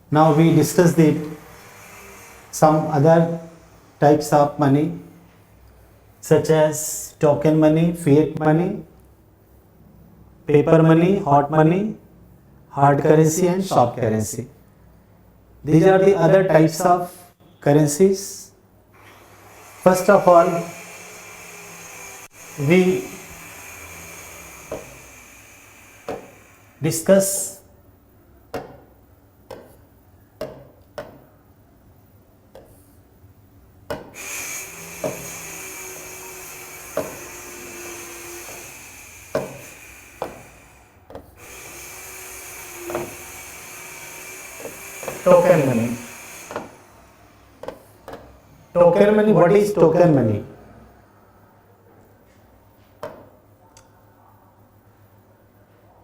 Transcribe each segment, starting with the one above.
Now we discuss some other types of money such as token money, fiat money, paper money, hot money, hard currency and soft currency. These are the other types of currencies. First of all, we discuss token money. Token money, what is token money?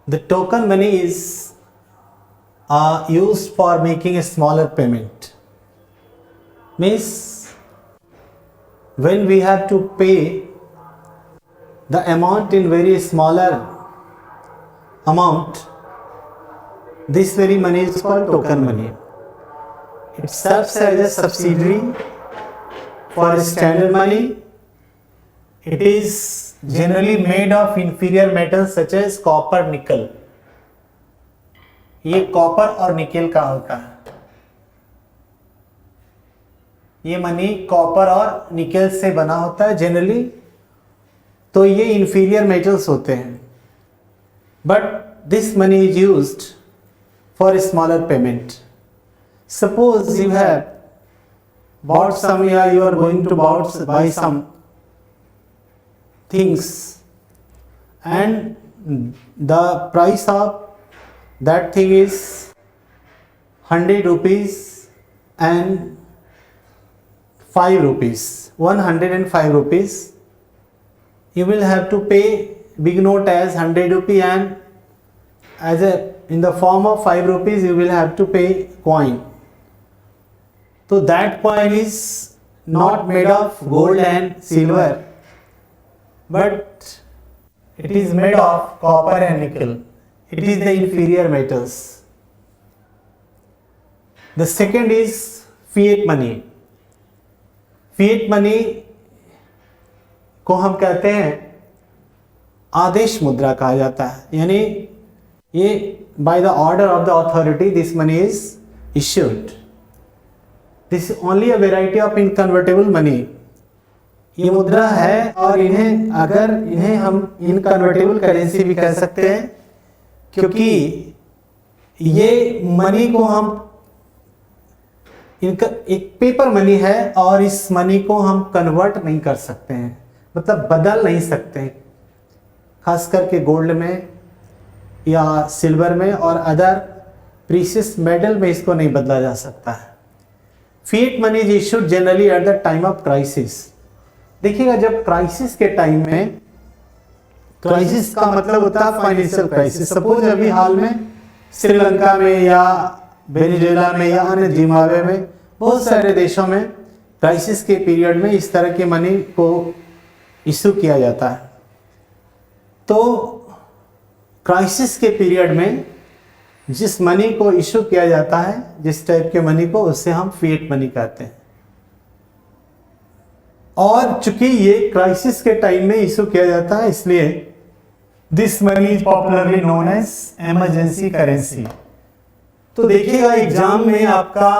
The token money is used for making a smaller payment. Means when we have to pay the amount in very smaller amount, this very money is called token money. It serves as a subsidiary for standard money. It is generally made of inferior metals such as copper, nickel. ये copper और nickel का होता है. ये money copper और nickel से बना होता है जनरली. तो ये inferior metals होते हैं. But this money is used for a smaller payment. Suppose you have bought some, yeah, you are going to buy some things and the price of that thing is 100 rupees and 5 rupees, 105 rupees. You will have to pay big note as 100 rupee and as in the form of 5 rupees you will have to pay coin. So that coin is not made of gold and silver, but it is made of copper and nickel. It is the inferior metals. The second is fiat money. Fiat money को हम कहते हैं आदेश मुद्रा कहा जाता है. यानी ये by the order of the authority this money is issued. This is only a variety of inconvertible money. ये मुद्रा है और इन्हें हम इनकन्वर्टेबल करेंसी भी कह सकते हैं, क्योंकि ये मनी को हम एक पेपर मनी है और इस मनी को हम कन्वर्ट नहीं कर सकते हैं, मतलब बदल नहीं सकते हैं. खास करके गोल्ड में या सिल्वर में और अदर प्रीशियस मेटल में इसको नहीं बदला जा सकता है. Fiat money is issued generally at the time of crisis. देखिएगा, जब क्राइसिस के टाइम में, क्राइसिस का मतलब होता है फाइनेंशियल क्राइसिस. सपोज अभी हाल में श्रीलंका में या वेनेजुएला में या अन्य जिम्बाब्वे में बहुत सारे देशों में क्राइसिस के पीरियड में इस तरह के मनी को इशू किया जाता है. तो क्राइसिस के पीरियड में जिस मनी को इशू किया जाता है, जिस टाइप के मनी को, उससे हम फिएट मनी कहते हैं. और चूंकि ये क्राइसिस के टाइम में इशू किया जाता है, इसलिए this money is popularly known as emergency currency. तो देखिएगा, एग्जाम में आपका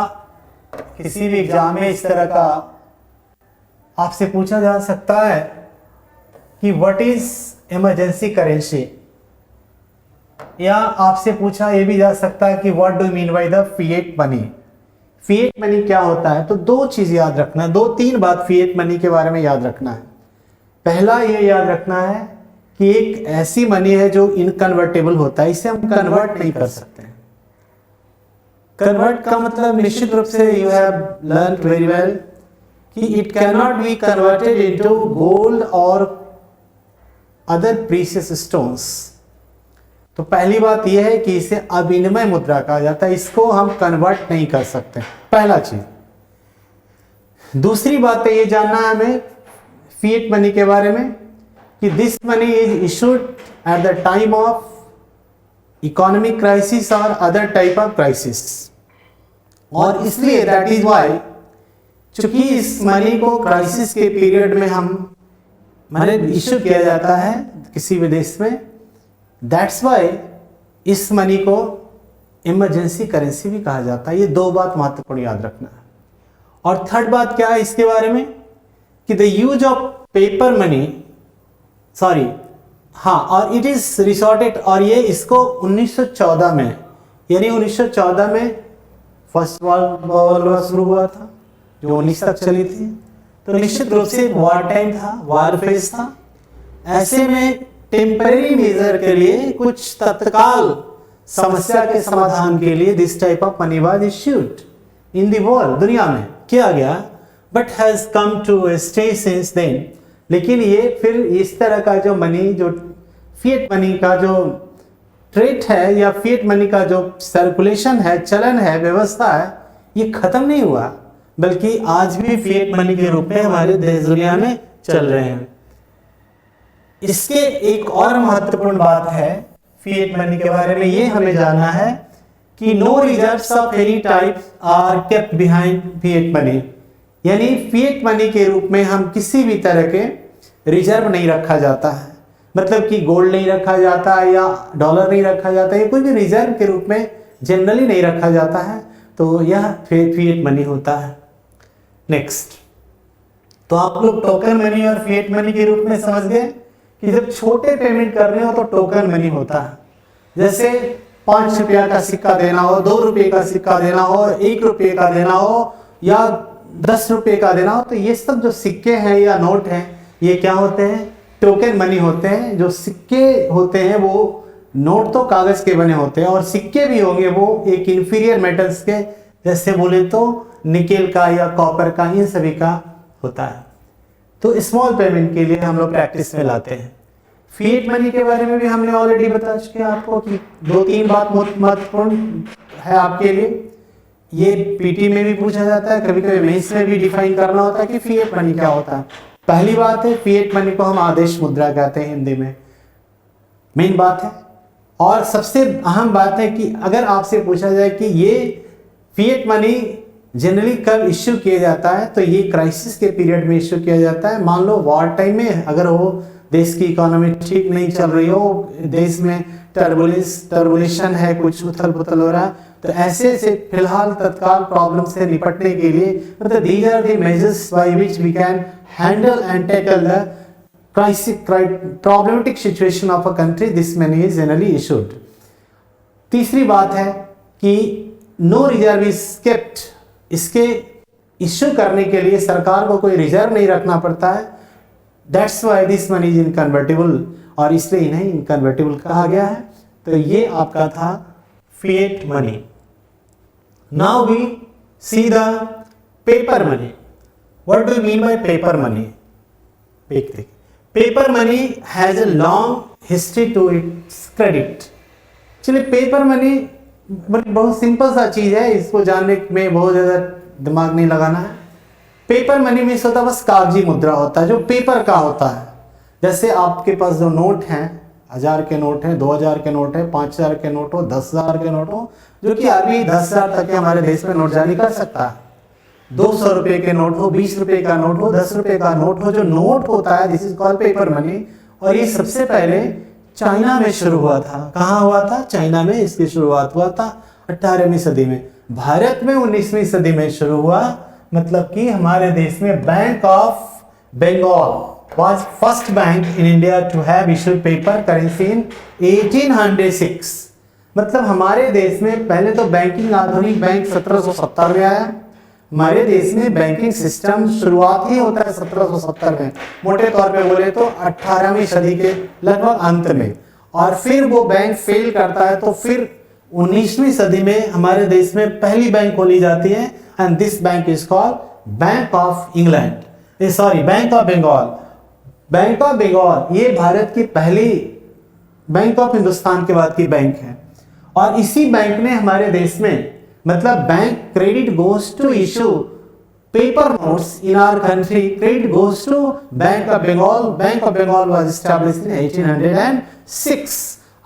किसी भी एग्जाम में इस तरह का आपसे पूछा जा सकता है कि व्हाट इज इमरजेंसी करेंसी, या आपसे पूछा यह भी जा सकता है कि what do mean by the fiat money. Fiat money क्या होता है? तो दो चीज याद रखना है, 2-3 बात फिएट मनी के बारे में याद रखना है. पहला ये याद रखना है कि एक ऐसी मनी है जो इनकन्वर्टेबल होता है, इसे हम कन्वर्ट नहीं कर सकते. कन्वर्ट का मतलब निश्चित रूप से you have learn very well कि it can not be converted into gold और अदर प्रीशियस स्टोन्स. तो पहली बात यह है कि इसे अविनिमय मुद्रा कहा जाता है, इसको हम कन्वर्ट नहीं कर सकते, पहला चीज. दूसरी बात है ये जानना है हमें फिएट मनी के बारे में कि this money is issued at the time of economic crisis और अदर टाइप ऑफ क्राइसिस. और इसलिए दैट इज वाई, चूंकि इस मनी को क्राइसिस के पीरियड में हम मैंने इश्यू किया जाता है किसी भी देश में, दैट्स वाई इस मनी को इमरजेंसी करेंसी भी कहा जाता है। ये दो बात महत्वपूर्ण याद रखना है। और थर्ड बात क्या है इसके बारे में कि the use of paper money, sorry हाँ, और इट इज रिसोर्टेड, और ये इसको 1914 में, यानी 1914 में फर्स्ट वर्ल्ड वॉर शुरू हुआ था जो 19 तक चली थी, तो निश्चित रूप से वॉर टाइम था, वॉर फेज था। ऐसे में टेम्परेरी मेजर के लिए, कुछ तत्काल समस्या के समाधान के लिए this type of money was issued in the world, दुनिया में किया गया, but has come to stay since then. लेकिन ये फिर इस तरह का जो मनी, जो फिएट मनी का जो ट्रेड है या फिएट मनी का जो सर्कुलेशन है, चलन है, व्यवस्था है, ये खत्म नहीं हुआ, बल्कि आज भी फिएट मनी के रूप में हमारे देश दुनिया में चल रहे हैं। इसके एक और महत्वपूर्ण बात है फिएट मनी के बारे में, ये हमें जानना है कि no reserves of any type are kept behind fiat money, यानी फिएट मनी के रूप में हम किसी भी तरह के रिजर्व नहीं रखा जाता है, मतलब कि गोल्ड नहीं रखा जाता है या डॉलर नहीं रखा जाता है, या कोई भी रिजर्व के रूप में जनरली नहीं रखा जाता है, तो यह फिएट मनी होता है। नेक्स्ट, तो आप लोग टोकन मनी और फिएट मनी के रूप में समझ गए कि जब छोटे पेमेंट करने हो तो टोकन मनी होता है, जैसे 5 रुपया का सिक्का देना हो, 2 रुपये का सिक्का देना हो, 1 रुपये का देना हो या 10 रुपये का देना हो, तो ये सब जो सिक्के हैं या नोट हैं, ये क्या होते हैं? टोकन मनी होते हैं। जो सिक्के होते हैं वो, नोट तो कागज के बने होते हैं, और सिक्के भी होंगे वो एक इंफीरियर मेटल्स के, जैसे बोले तो निकेल का या कॉपर का, इन सभी का होता है। तो स्मॉल पेमेंट के लिए हम लोग प्रैक्टिस में लाते हैं। फिएट मनी के बारे में भी हमने ऑलरेडी बता चुके हैं आपको कि 2-3 बात बहुत महत्वपूर्ण है आपके लिए। ये पीटी में भी पूछा जाता है, कभी कभी मेंस में भी डिफाइन करना होता है कि फिएट मनी क्या होता है। पहली बात है, फिएट मनी को हम आदेश मुद्रा कहते हैं हिंदी में, मेन बात है। और सबसे अहम बात है कि अगर आपसे पूछा जाए कि ये फिएट मनी जनरली कब इश्यू किया जाता है, तो ये क्राइसिस के पीरियड में इश्यू किया जाता है। मान लो वॉर टाइम में अगर वो देश की इकोनॉमी ठीक नहीं चल रही हो, देश में टर्बुलेशन है, कुछ उथल पुथल हो रहा है, तो ऐसे से फिलहाल तत्काल प्रॉब्लम से निपटने के लिए, मतलब these are the measures by which we can handle and tackle the crisis problematic situation of a country, this money is generally issued. तीसरी बात है कि नो रिजर्व इज केप्ट, इसके इश्यू करने के लिए सरकार को कोई रिजर्व नहीं रखना पड़ता है। That's why this money is inconvertible, और इसलिए इन्हें इनकन्वर्टिबल कहा गया है। तो ये आपका था fiat money. Now we see the paper money. What do you mean by paper money? Paper money has a long history to its credit. चलिए, पेपर मनी बहुत सिंपल सा चीज है, इसको जानने में बहुत ज्यादा दिमाग नहीं लगाना है। पेपर मनी में होता बस कागजी मुद्रा होता है, जो पेपर का होता है। जैसे आपके पास जो नोट हैं, 1000 के नोट हैं, 2000 के नोट हैं, 5000 के नोट हो, 10,000 के नोट हो, जो कि अभी 10,000 तक के हमारे देश में नोट जारी कर सकता है। 200 रुपए के नोट हो, 20 रुपए का नोट हो, 10 रुपए का नोट हो, जो नोट होता है, this is called paper money. और ये सबसे पहले चाइना में शुरू हुआ था। कहाँ हुआ था? चाइना में इसकी शुरुआत हुआ था 18वीं सदी में। भारत में 19वीं सदी में शुरू हुआ, मतलब कि हमारे देश में bank of Bengal was first bank in India to have issued paper currency in 1806। मतलब हमारे देश में पहले तो बैंकिंग, आधुनिक बैंक 1770 में आया। हमारे देश में बैंकिंग सिस्टम शुरुआत ही होता है 1770 में, मोटे तौर पे बोले तो 18वीं सदी के लगभग अंत में। और फिर वो बैंक फेल करता है, तो फिर 19वीं सदी में हमारे देश में पहली बैंक खोली जाती है, and this bank is called bank of England, sorry bank of Bengal. Bank of Bengal ये भारत की पहली, बैंक ऑफ हिंदुस्तान के बाद की बैंक है। और इसी बैंक ने हमारे देश में, मतलब bank credit goes to issue paper notes in our country, credit goes to bank of Bengal. Bank of Bengal was established in 1806।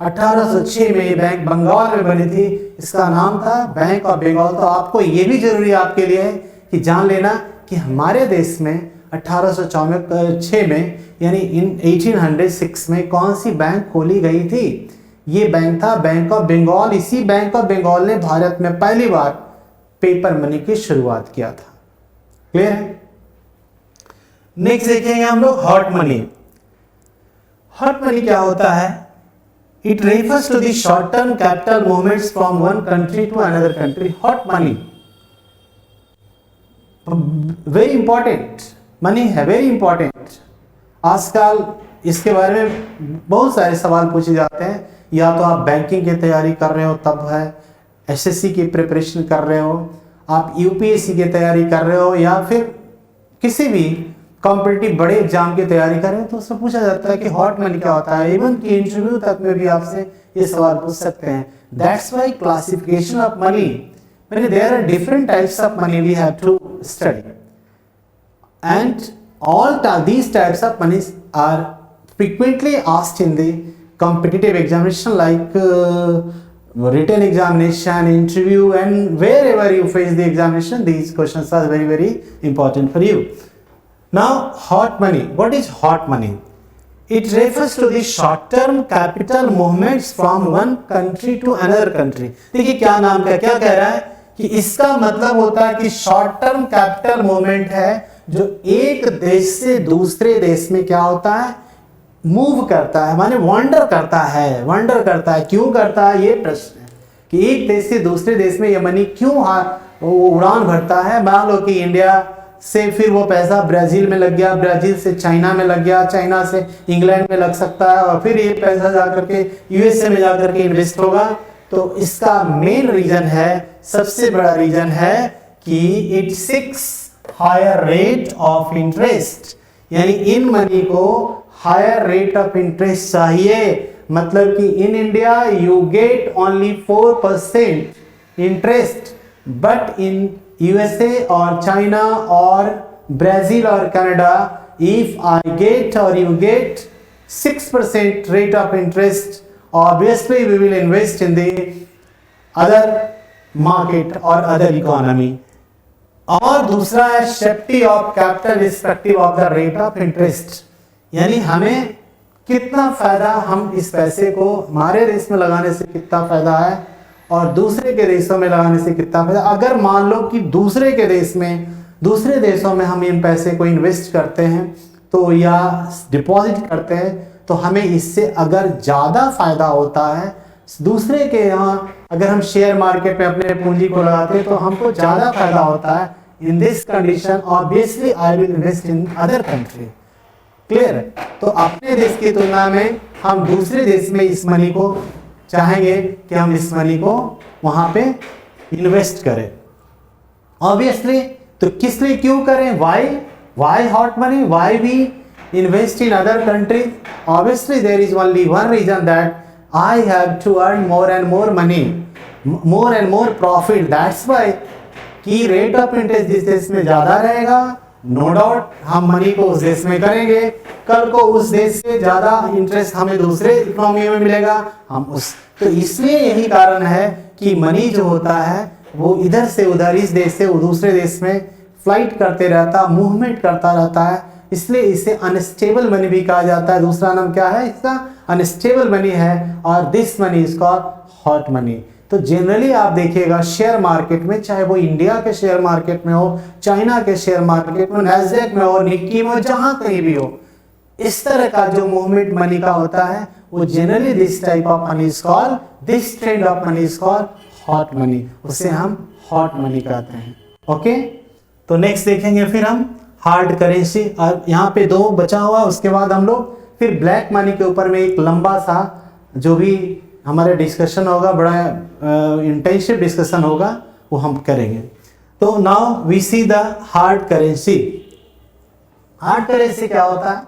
1806 में ये बैंक बंगाल में बनी थी, इसका नाम था बैंक ऑफ बंगाल। तो आपको ये भी जरूरी आपके लिए है कि जान लेना कि हमारे देश में 1806 में यानी इन 1806 में कौन सी बैंक खोली गई थी। ये बैंक था बैंक ऑफ बंगाल। इसी बैंक ऑफ बंगाल ने भारत में पहली बार पेपर मनी की शुरुआत किया था। क्लियर है? नेक्स्ट देखेंगे हम लोग हॉट मनी। हॉट मनी क्या होता है? It refers to the short term capital movements from one country to another country. Hot money very important money है, वेरी इंपॉर्टेंट। आजकल इसके बारे में बहुत सारे सवाल पूछे जाते हैं। या तो आप बैंकिंग की तैयारी कर रहे हो तब है, एसएससी की प्रिपरेशन कर रहे हो, आप यूपीएससी की तैयारी कर रहे हो, या फिर किसी भी कॉम्पिटिटिव बड़े एग्जाम की तैयारी कर रहे हो, तो उसमें पूछा जाता है कि हॉट मनी क्या होता है। इवन कि इंटरव्यू तक में भी आपसे ये सवाल पूछ सकते हैं। That's why classification of money, मैंने there are different types of money we have to study, and all these types of monies are frequently asked in the competitive examination like written examination, interview, and wherever you face the examination, these questions are very very important for you. Now hot money, what is hot money? It refers to the short term capital movements from one country to another country. देखिए क्या नाम का क्या कह रहा है कि इसका मतलब होता है कि शॉर्ट टर्म कैपिटल मूवमेंट है जो एक देश से दूसरे देश में क्या होता है, मूव करता है, माने वॉन्डर करता है। वॉन्डर करता है, क्यों करता है ये प्रश्न है कि एक देश से दूसरे देश में ये मनी क्यों उड़ान भरता है। मान लो कि इंडिया से फिर वो पैसा ब्राजील में लग गया, ब्राजील से चाइना में लग गया, चाइना से इंग्लैंड में लग सकता है, और फिर ये पैसा जाकर के यूएसए में जाकर के इन्वेस्ट होगा। तो इसका मेन रीजन है, सबसे बड़ा रीजन है कि it seeks higher rate of interest, यानी इन मनी को हायर रेट ऑफ इंटरेस्ट चाहिए। मतलब कि in India you get only 4% interest, but in USA और चाइना और ब्राजील और कनाडा इफ आई गेट और you get 6% rate of interest, obviously we will invest in the other market or other economy. और दूसरा है safety of capital respective of the rate of interest, यानी हमें कितना फायदा, हम इस पैसे को हमारे देश में लगाने से कितना फायदा है और दूसरे के देशों में लगाने से कितना फायदा। अगर मान लो कि दूसरे के देश में, दूसरे देशों में हम इन पैसे को इन्वेस्ट करते हैं तो या डिपॉजिट करते हैं तो हमें इससे अगर ज़्यादा फायदा होता है, दूसरे के यहाँ अगर हम शेयर मार्केट में अपने पूंजी को लगाते हैं तो हमको ज़्यादा फायदा होता है। In this condition obviously I will invest in other country. Clear है? तो अपने देश की तुलना में हम दूसरे देश में इस मनी को चाहेंगे कि हम इस मनी को वहाँ पे इन्वेस्ट करें। ऑब्वियसली तो किस लिए, क्यों करें, why hot money, why we invest in other countries? Obviously there is only one reason, that I have to earn more and more money, more and more profit. That's why कि rate of interest जिस देश में ज्यादा रहेगा, no doubt हम money को उस देश में करेंगे, कल को उस देश से ज्यादा इंटरेस्ट हमें दूसरे इकोनॉमी में मिलेगा, हम उस, तो इसलिए यही कारण है कि मनी जो होता है वो इधर से उधर, इस देश से वो दूसरे देश में फ्लाइट करते रहता, मूवमेंट करता रहता है, इसलिए इसे अनस्टेबल मनी भी कहा जाता है। दूसरा नाम क्या है इसका, अनस्टेबल मनी है, और this money is called hot money. तो जनरली आप देखिएगा शेयर मार्केट में, चाहे वो इंडिया के शेयर मार्केट में हो, चाइना के शेयर मार्केट में, नैस्डैक में हो, निक्की में हो, जहां कहीं भी हो, इस तरह का जो मूवमेंट मनी का होता है वो generally this type of money is called, this trend of money is called hot money, उसे हम हॉट मनी कहते हैं। ओके, तो नेक्स्ट देखेंगे फिर हम हार्ड करेंसी, और यहाँ पे दो बचा हुआ, उसके बाद हम लोग फिर ब्लैक मनी के ऊपर में एक लंबा सा जो भी हमारे डिस्कशन होगा, बड़ा इंटेंसिव डिस्कशन होगा, वो हम करेंगे। तो now we see the hard currency. Hard currency क्या होता है?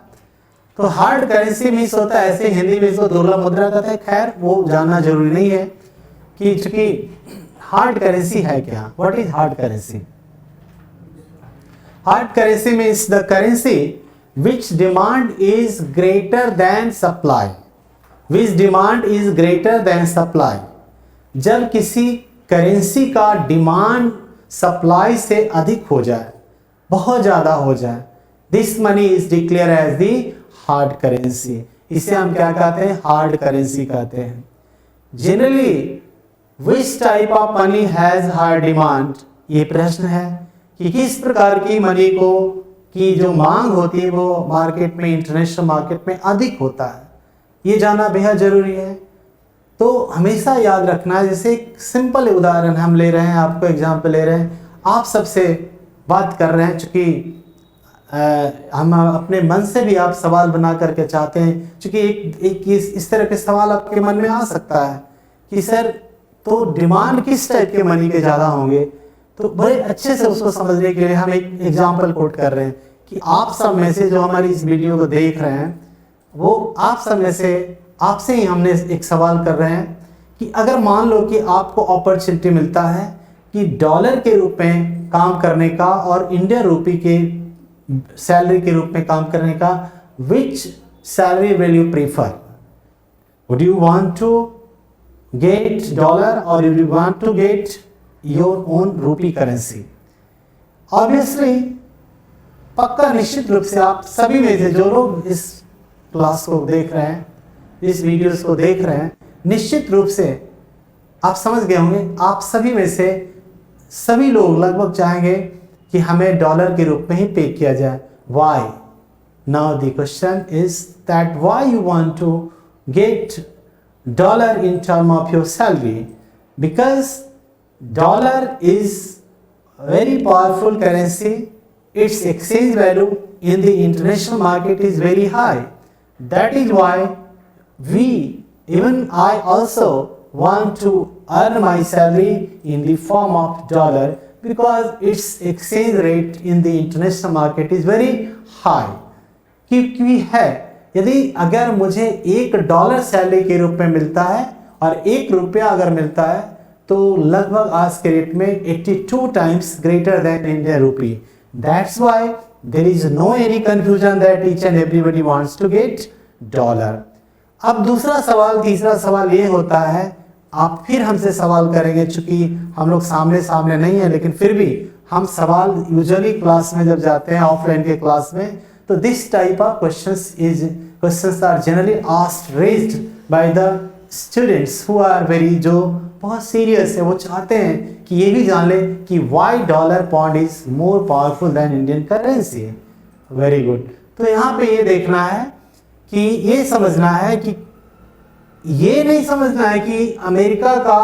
तो हार्ड करेंसी मीन्स होता है, ऐसे हिंदी में इसको दुर्लभ मुद्रा कहते हैं, खैर वो जानना जरूरी नहीं है कि चूंकि हार्ड करेंसी है क्या, what is hard currency? Hard currency means the currency which demand is greater than supply. Which demand is greater than supply, जब किसी करेंसी का डिमांड सप्लाई से अधिक हो जाए, बहुत ज़्यादा हो जाए, this money is declare as the hard currency. इसे हम क्या कहते हैं? हार्ड करेंसी कहते हैं। Generally which type of money has high demand, ये प्रश्न है कि किस प्रकार की मनी को की जो मांग होती है वो मार्केट में, इंटरनेशनल मार्केट में अधिक होता है, ये जानना बेहद जरूरी है। तो हमेशा याद रखना है, जैसे एक सिंपल उदाहरण हम ले रहे हैं, आपको एग्जाम्पल ले रहे हैं, आप सबसे बात कर रहे हैं, चूँकि हम अपने मन से भी आप सवाल बना करके चाहते हैं, चूँकि एक इस तरह के सवाल आपके मन में आ सकता है कि सर तो डिमांड किस टाइप के मनी के ज़्यादा होंगे। तो बड़े अच्छे से उसको समझने के लिए हम एक एग्जाम्पल कोट कर रहे हैं कि आप सब में से जो हमारी इस वीडियो को देख रहे हैं, वो आप सब में से आपसे ही हमने एक सवाल कर रहे हैं कि अगर मान लो कि आपको अपॉर्चुनिटी मिलता है कि डॉलर के रूप में काम करने का और इंडियन रूपी के सैलरी के रूप में काम करने का, which salary will you prefer? Would you want to get dollar or you want to get your own rupee currency? Obviously पक्का निश्चित रूप से आप सभी में से जो लोग इस क्लास को देख रहे हैं, इस वीडियोस को देख रहे हैं, निश्चित रूप से आप समझ गए होंगे, आप सभी में से सभी लोग लगभग चाहेंगे कि हमें डॉलर के रूप में ही पे किया जाए। Why? Now the question is that why you want to get dollar in term of your salary? Because dollar is very powerful currency, its exchange value in the international market is very high. That is why even I also want to earn my salary in the form of dollar, because its exchange rate in the international market is very high. क्योंकि है, यदि अगर मुझे $1 salary के रूप में मिलता है और ₹1 अगर मिलता है तो लगभग आज के रेट में 82 times greater than Indian rupee. That's why there is no any confusion that each and everybody wants to get dollar. अब दूसरा सवाल, तीसरा सवाल ये होता है, आप फिर हमसे सवाल करेंगे, चूंकि हम लोग सामने सामने नहीं है, लेकिन फिर भी हम सवाल यूजुअली क्लास में जब जाते हैं ऑफलाइन के क्लास में, तो this type of questions are generally asked raised by the students who are very, जो बहुत सीरियस है, वो चाहते हैं कि ये भी जान ले कि why dollar pound is more powerful than Indian currency. Very good. तो यहाँ पे ये देखना है कि ये समझना है कि ये नहीं समझना है कि अमेरिका का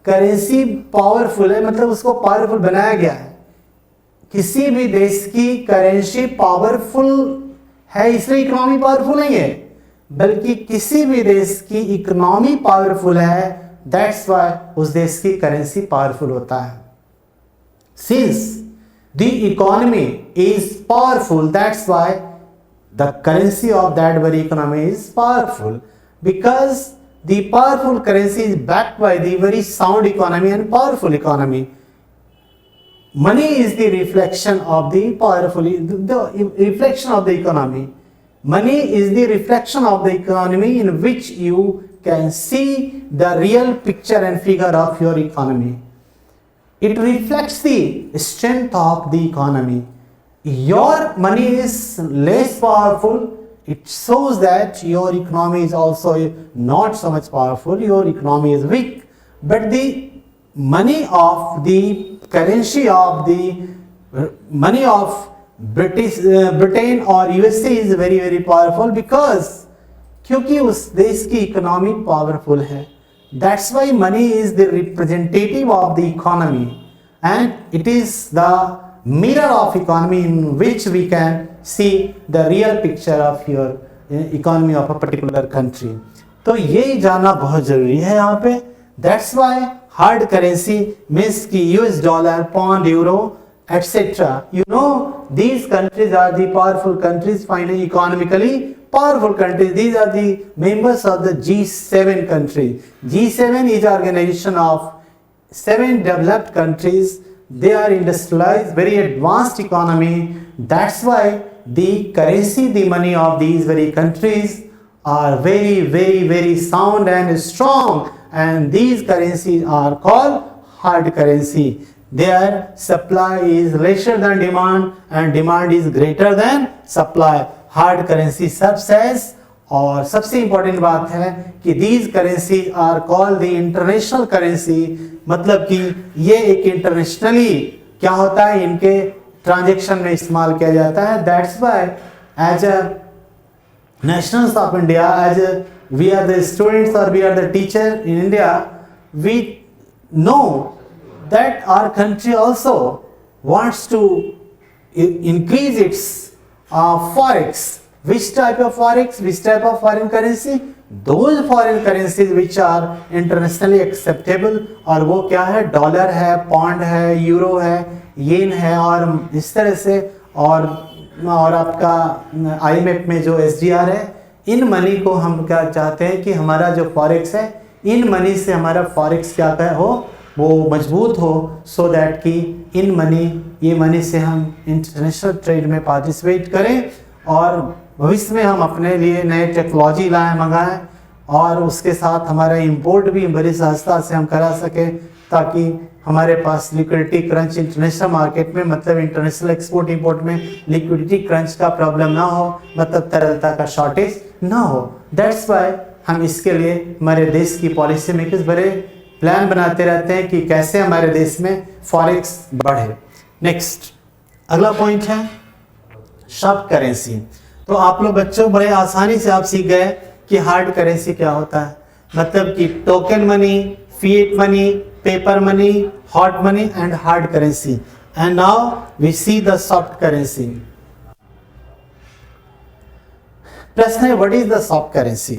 करेंसी पावरफुल है, मतलब उसको पावरफुल बनाया गया है। किसी भी देश की करेंसी पावरफुल है इसलिए इकोनॉमी पावरफुल नहीं है, बल्कि किसी भी देश की इकोनॉमी पावरफुल है, दैट्स वाई उस देश की करेंसी पावरफुल होता है। Since the economy is powerful, that's why the currency of that very economy is powerful, because the powerful currency is backed by the very sound economy and powerful economy. Money is the reflection of the powerful, the reflection of the economy. Money is the reflection of the economy in which you can see the real picture and figure of your economy. It reflects the strength of the economy. Your money is less powerful, it shows that your economy is also not so much powerful, your economy is weak. But the money of the currency of the money of Britain or USA is very very powerful, because क्योंकि उस देश की economy powerful है. That's why money is the representative of the economy and it is the mirror of economy in which we can see the real picture of your economy of a particular country. तो ये जानना बहुत जरूरी है यहाँ पे. That's why hard currency means कि US dollar, pound, euro, etc. You know, these countries are the powerful countries, finally economically powerful countries. These are the members of the G7 countries. G7 is organization of 7 developed countries. They are industrialized, very advanced economy. That's why the currency, the money of these very countries are very sound and strong, and these currencies are called hard currency. Their supply is lesser than demand and demand is greater than supply. Hard currency subs as, और सबसे important बात है कि these currencies are called the international currency, मतलब कि ये एक internationally क्या होता है, इनके ट्रांजेक्शन में इस्तेमाल किया जाता है. That's why as a nationals of India, as we are the students or we are the teacher in India, we know that our country also wants to increase its forex. Which type of forex? Which type of foreign currency? Those foreign currencies which are internationally acceptable. और वो क्या है, dollar है, pond है, euro है, येन है, और इस तरह से और आपका IMF में जो SDR है, इन मनी को हम क्या चाहते हैं कि हमारा जो फॉरेक्स है, इन मनी से हमारा फॉरेक्स क्या हो, वो मजबूत हो, सो दैट कि ये मनी से हम इंटरनेशनल ट्रेड में पार्टिसिपेट करें और भविष्य में हम अपने लिए नए टेक्नोलॉजी मंगाएं और उसके साथ हमारा इंपोर्ट भी बड़ी सस्ता से हम करा सकें, ताकि हमारे पास लिक्विडिटी क्रंच इंटरनेशनल मार्केट में, मतलब इंटरनेशनल एक्सपोर्ट इंपोर्ट में लिक्विडिटी क्रंच का प्रॉब्लम ना हो, मतलब तरलता का शॉर्टेज ना हो. दैट्स वाई हम इसके लिए हमारे देश की पॉलिसी मेकर्स बड़े प्लान बनाते रहते हैं कि कैसे हमारे देश में फॉरेक्स बढ़े. नेक्स्ट अगला पॉइंट है सॉफ्ट करेंसी. तो आप लोग बच्चों बड़े आसानी से आप सीख गए कि हार्ड करेंसी क्या होता है, मतलब कि token money, fiat money, paper money, hot money and hard currency. And now we see the soft currency. प्रश्न है, what is the soft currency?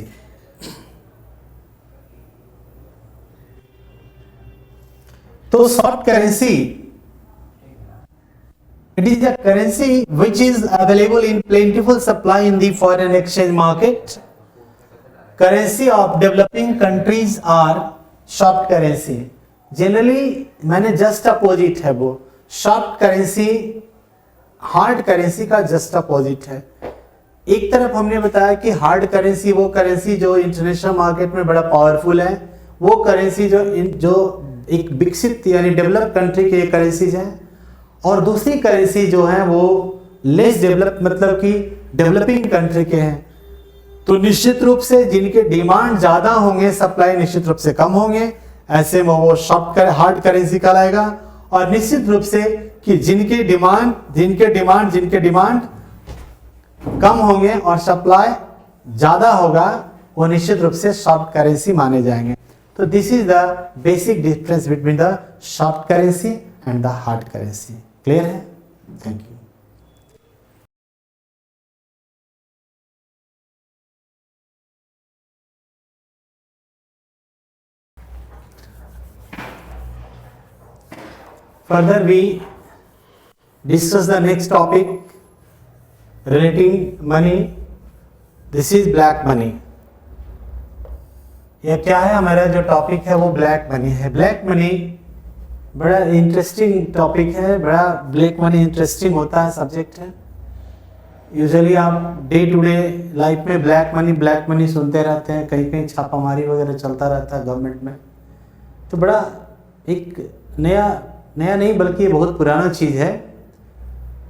तो soft currency, it is a currency which is available in plentiful supply in the foreign exchange market. Currency of developing countries are soft currency. Generally मैंने just opposite है, वो soft currency hard currency का just opposite है. एक तरफ हमने बताया कि हार्ड करेंसी वो करेंसी जो इंटरनेशनल मार्केट में बड़ा पावरफुल है, वो करेंसी जो एक विकसित यानी डेवलप कंट्री के करेंसीज हैं, और दूसरी करेंसी जो है वो लेस डेवलप मतलब कि डेवलपिंग कंट्री के हैं. तो निश्चित रूप से जिनके डिमांड ज्यादा होंगे, सप्लाई निश्चित रूप से कम होंगे, ऐसे में वो सॉफ्ट हार्ड करेंसी कहलाएगा. और निश्चित रूप से कि जिनके डिमांड कम होंगे और सप्लाई ज्यादा होगा, वो निश्चित रूप से सॉफ्ट करेंसी माने जाएंगे. तो this is the basic difference between the soft currency and the hard currency. Clear है? Thank you. Further we discuss the next topic relating money. This is black money. यह क्या है, हमारा जो टॉपिक है वो ब्लैक मनी है. Black money बड़ा इंटरेस्टिंग टॉपिक है, बड़ा ब्लैक मनी इंटरेस्टिंग होता है, सब्जेक्ट है. यूजुअली आप डे टू डे लाइफ में ब्लैक मनी सुनते रहते हैं, कहीं कहीं छापामारी वगैरह चलता रहता है गवर्नमेंट में. तो बड़ा एक नया नहीं बल्कि बहुत पुराना चीज़ है.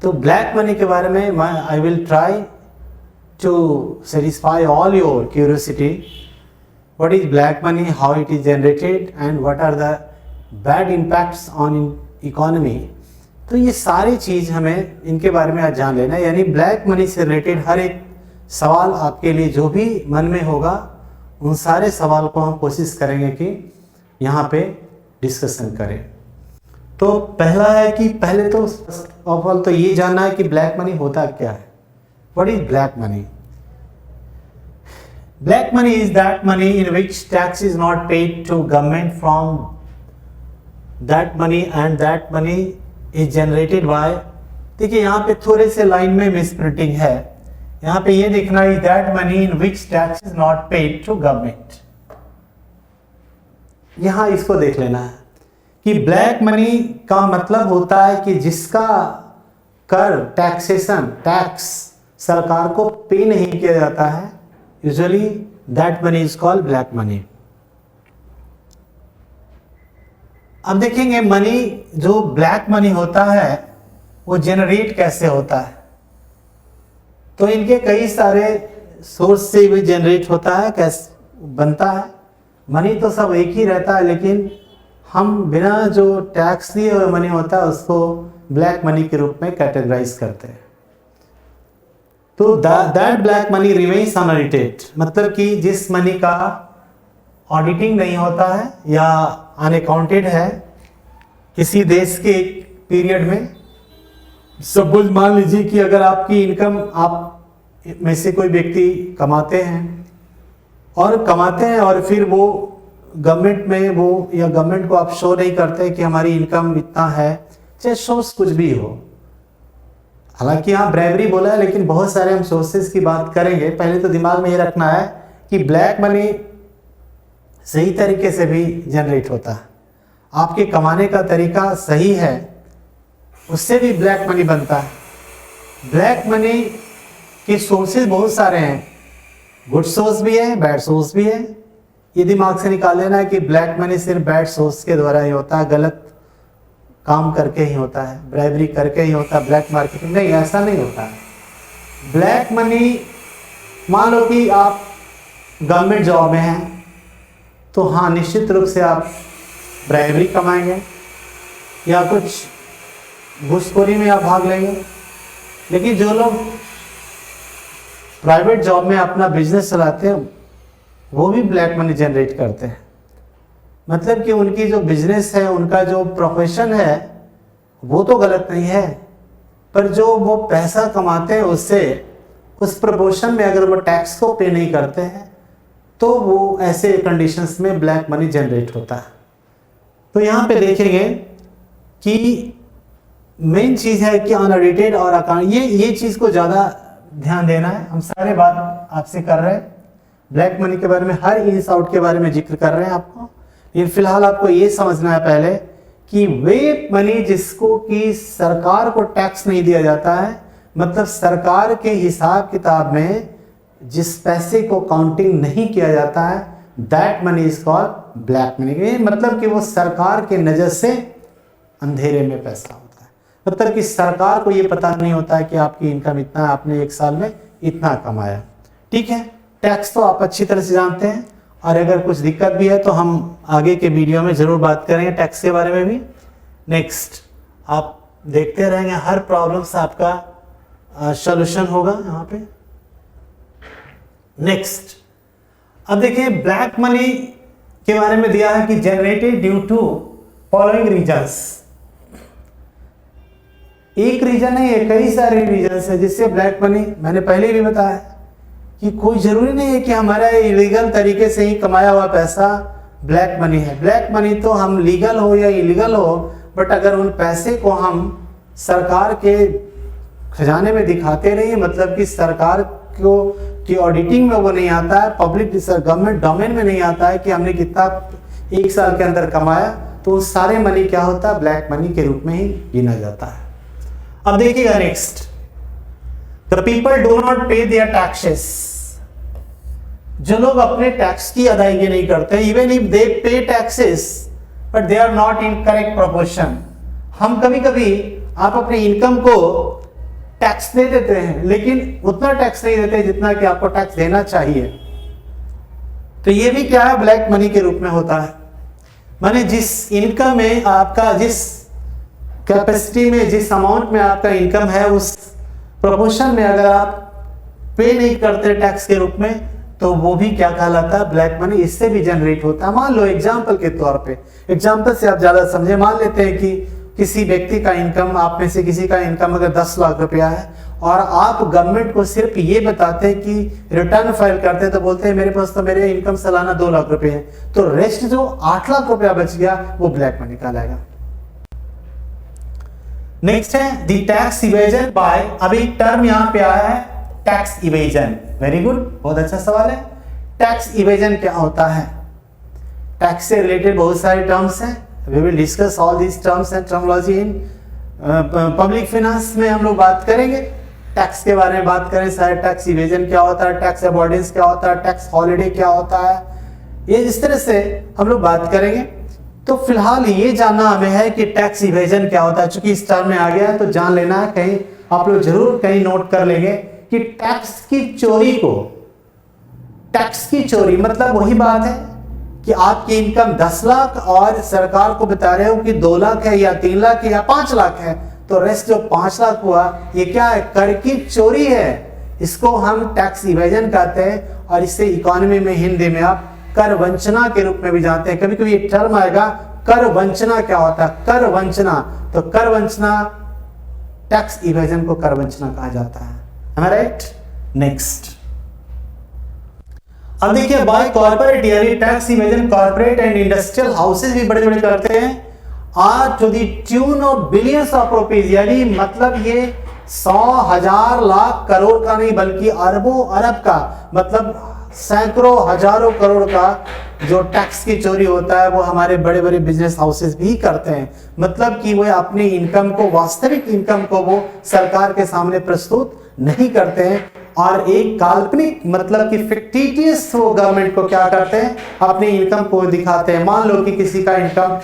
तो ब्लैक मनी के बारे में I will try to satisfy all your curiosity. What is black money, how it is generated and what are the bad impacts on economy. तो ये सारी चीज़ हमें इनके बारे में आज जान लेना है. यानी ब्लैक मनी से रिलेटेड हर एक सवाल आपके लिए जो भी मन में होगा, उन सारे सवाल को हम कोशिश करेंगे कि यहाँ पे डिस्कशन करें. तो पहला है कि पहले तो फर्स्ट ऑफ ऑल तो ये जानना है कि ब्लैक मनी होता क्या है. What is black money? Black money is that money in which tax is not paid to government from that money and that money is generated by. देखिए यहाँ पे थोड़े से लाइन में मिस प्रिंटिंग है. यहाँ पे ये देखना is that money in which tax is not paid to government. यहाँ इसको देख लेना है कि ब्लैक मनी का मतलब होता है कि जिसका कर टैक्स सरकार को पे नहीं किया जाता है, usually that money is called black money. अब देखेंगे मनी जो ब्लैक मनी होता है वो जनरेट कैसे होता है। तो इनके कई सारे सोर्स से भी जनरेट होता है, कैसे बनता है। मनी तो सब एक ही रहता है, लेकिन हम बिना जो टैक्स दिए हुए मनी होता है उसको ब्लैक मनी के रूप में कैटेगराइज करते हैं। तो that black money remains unaudited, मतलब कि जिस मनी का ऑडिटिंग नहीं होता है या अनअकाउंटेड है किसी देश के पीरियड में। सपोज मान लीजिए कि अगर आपकी इनकम, आप में से कोई व्यक्ति कमाते हैं और फिर वो गवर्नमेंट में वो या गवर्नमेंट को आप शो नहीं करते कि हमारी इनकम इतना है, चाहे सोर्स कुछ भी हो। हालांकि यहाँ ब्रेवरी बोला है, लेकिन बहुत सारे हम सोर्सेस की बात करेंगे। पहले तो दिमाग में ये रखना है कि ब्लैक मनी सही तरीके से भी जनरेट होता है। आपके कमाने का तरीका सही है, उससे भी ब्लैक मनी बनता है। ब्लैक मनी के सोर्सेज बहुत सारे हैं, गुड सोर्स भी है, बैड सोर्स भी है। ये दिमाग से निकाल लेना है कि ब्लैक मनी सिर्फ बैड सोर्स के द्वारा ही होता है, गलत काम करके ही होता है, ब्राइबरी करके ही होता है, ब्लैक मार्केटिंग नहीं, ऐसा नहीं होता है। ब्लैक मनी, मान लो कि आप गवर्नमेंट जॉब में हैं, तो हाँ निश्चित रूप से आप ब्राइबरी कमाएंगे या कुछ घूसखोरी में आप भाग लेंगे। लेकिन जो लोग प्राइवेट जॉब में अपना बिजनेस चलाते हैं वो भी ब्लैक मनी जनरेट करते हैं। मतलब कि उनकी जो बिजनेस है, उनका जो प्रोफेशन है वो तो गलत नहीं है, पर जो वो पैसा कमाते हैं उससे उस प्रोपोर्शन में अगर वो टैक्स को पे नहीं करते हैं तो वो ऐसे कंडीशंस में ब्लैक मनी जनरेट होता है। तो यहाँ पे देखेंगे कि मेन चीज़ है कि अनऑडिटेड और अकाउंट, ये चीज़ को ज़्यादा ध्यान देना है। हम सारे बात आपसे कर रहे हैं, ब्लैक मनी के बारे में, हर इंस आउट के बारे में जिक्र कर रहे हैं आपको। लेकिन फिलहाल आपको ये समझना है पहले कि वे मनी जिसको कि सरकार को टैक्स नहीं दिया जाता है, मतलब सरकार के हिसाब किताब में जिस पैसे को काउंटिंग नहीं किया जाता है, that money is called black money. मतलब कि वो सरकार के नजर से अंधेरे में पैसा होता है, मतलब कि सरकार को ये पता नहीं होता है कि आपकी इनकम इतना, आपने एक साल में इतना कमाया। ठीक है, टैक्स तो आप अच्छी तरह से जानते हैं, और अगर कुछ दिक्कत भी है तो हम आगे के वीडियो में ज़रूर बात करेंगे टैक्स के बारे में भी। नेक्स्ट आप देखते रहेंगे, हर प्रॉब्लम से आपका सॉल्यूशन होगा यहाँ पे। नेक्स्ट अब देखिए, ब्लैक मनी के बारे में दिया है कि generated due to following reasons. एक रीजन है, ये कई सारे रीजन्स है जिससे ब्लैक मनी, मैंने पहले भी बताया कि कोई जरूरी नहीं है कि हमारा इलीगल तरीके से ही कमाया हुआ पैसा ब्लैक मनी है। ब्लैक मनी तो हम लीगल हो या इलीगल हो, बट अगर उन पैसे को हम सरकार के खजाने में दिखाते नहीं, मतलब कि सरकार को की ऑडिटिंग में वो नहीं आता है, पब्लिक गवर्नमेंट डोमेन में नहीं आता है कि हमने कितना एक साल के अंदर कमाया, तो उस सारे मनी क्या होता है, ब्लैक मनी के रूप में ही गिना जाता है। अब देखिएगा next, the people do not पे देयर टैक्सेस। जो लोग अपने टैक्स की अदायगी नहीं करते, even if they pay taxes but they are not in correct proportion. हम कभी कभी आप अपनी इनकम को टैक्स दे देते हैं, लेकिन उतना टैक्स नहीं देते जितना कि आपको टैक्स देना चाहिए। तो ये भी क्या है, ब्लैक मनी के रूप में होता है। माने जिस इनकम में आपका, जिस कैपेसिटी में, जिस अमाउंट में आपका इनकम है, उस प्रोपोर्शन में अगर आप पे नहीं करते टैक्स के रूप में, तो वो भी क्या कहलाता है, ब्लैक मनी। इससे भी जनरेट होता है। मान लो एग्जाम्पल के तौर पे, एग्जाम्पल से आप ज्यादा समझे, मान लेते हैं कि किसी व्यक्ति का इनकम, आप में से किसी का इनकम अगर 10 लाख रुपया है और आप गवर्नमेंट को सिर्फ ये बताते हैं कि रिटर्न फाइल करते हैं, तो बोलते हैं मेरे पास तो मेरे इनकम सालाना 2 लाख रुपए है, तो रेस्ट जो 8 लाख रुपया बच गया वो ब्लैक मनी कहलाएगा। नेक्स्ट है दी टैक्स इवेजन बाय, अभी टर्म यहां पे आया है टैक्स इवेजन। वेरी गुड, बहुत अच्छा सवाल है। टैक्स इवेजन क्या होता है? टैक्स से रिलेटेड बहुत सारे टर्म्स हैं, we will discuss all these terms and terminology in public finance में हम लोग बात करेंगे। टैक्स के बारे में बात करें, शायद टैक्स इवेजन क्या होता है, टैक्स अवॉइडेंस क्या होता है, टैक्स हॉलिडे क्या होता है, ये इस तरह से हम लोग बात करेंगे। तो फिलहाल ये जानना हमें है कि टैक्स इवेजन क्या होता है। चूंकि इस टर्म में आ गया है तो जान लेना है, कहीं आप लोग जरूर कहीं नोट कर लेंगे कि टैक्स की चोरी को, टैक्स की चोरी मतलब वही बात है कि आपकी इनकम 10 लाख और सरकार को बता रहे हो कि 2 लाख है या 3 लाख है या 5 लाख है, तो रेस्ट जो 5 लाख हुआ ये क्या है, कर की चोरी है। इसको हम टैक्स इवेजन कहते हैं और इससे इकोनॉमी में हिंदी में आप कर वंचना के रूप में भी जानते हैं। कभी कभी ये टर्म आएगा कर वंचना क्या होता है, कर वंचना, तो कर वंचना, टैक्स इवेजन को कर वंचना कहा जाता है। राइट, नेक्स्ट अब देखिए बाय कॉर्पोरेट यानी tax evasion corporate and industrial houses भी बड़े बड़े करते हैं are to the tune of billions of rupees, यानी मतलब ये 100 हजार लाख करोड़ का नहीं बल्कि अरबों अरब का, मतलब सैकड़ों हजारों करोड़ का जो टैक्स की चोरी होता है वो हमारे बड़े बड़े बिजनेस हाउसेस भी करते हैं। मतलब कि वो अपनी इनकम को, वास्तविक इनकम को वो सरकार के सामने प्रस्तुत नहीं करते हैं और एक काल्पनिक मतलब कि फिक्टिशियस वो गवर्नमेंट को क्या करते हैं, अपनी इनकम को दिखाते हैं। मान लो कि किसी का इनकम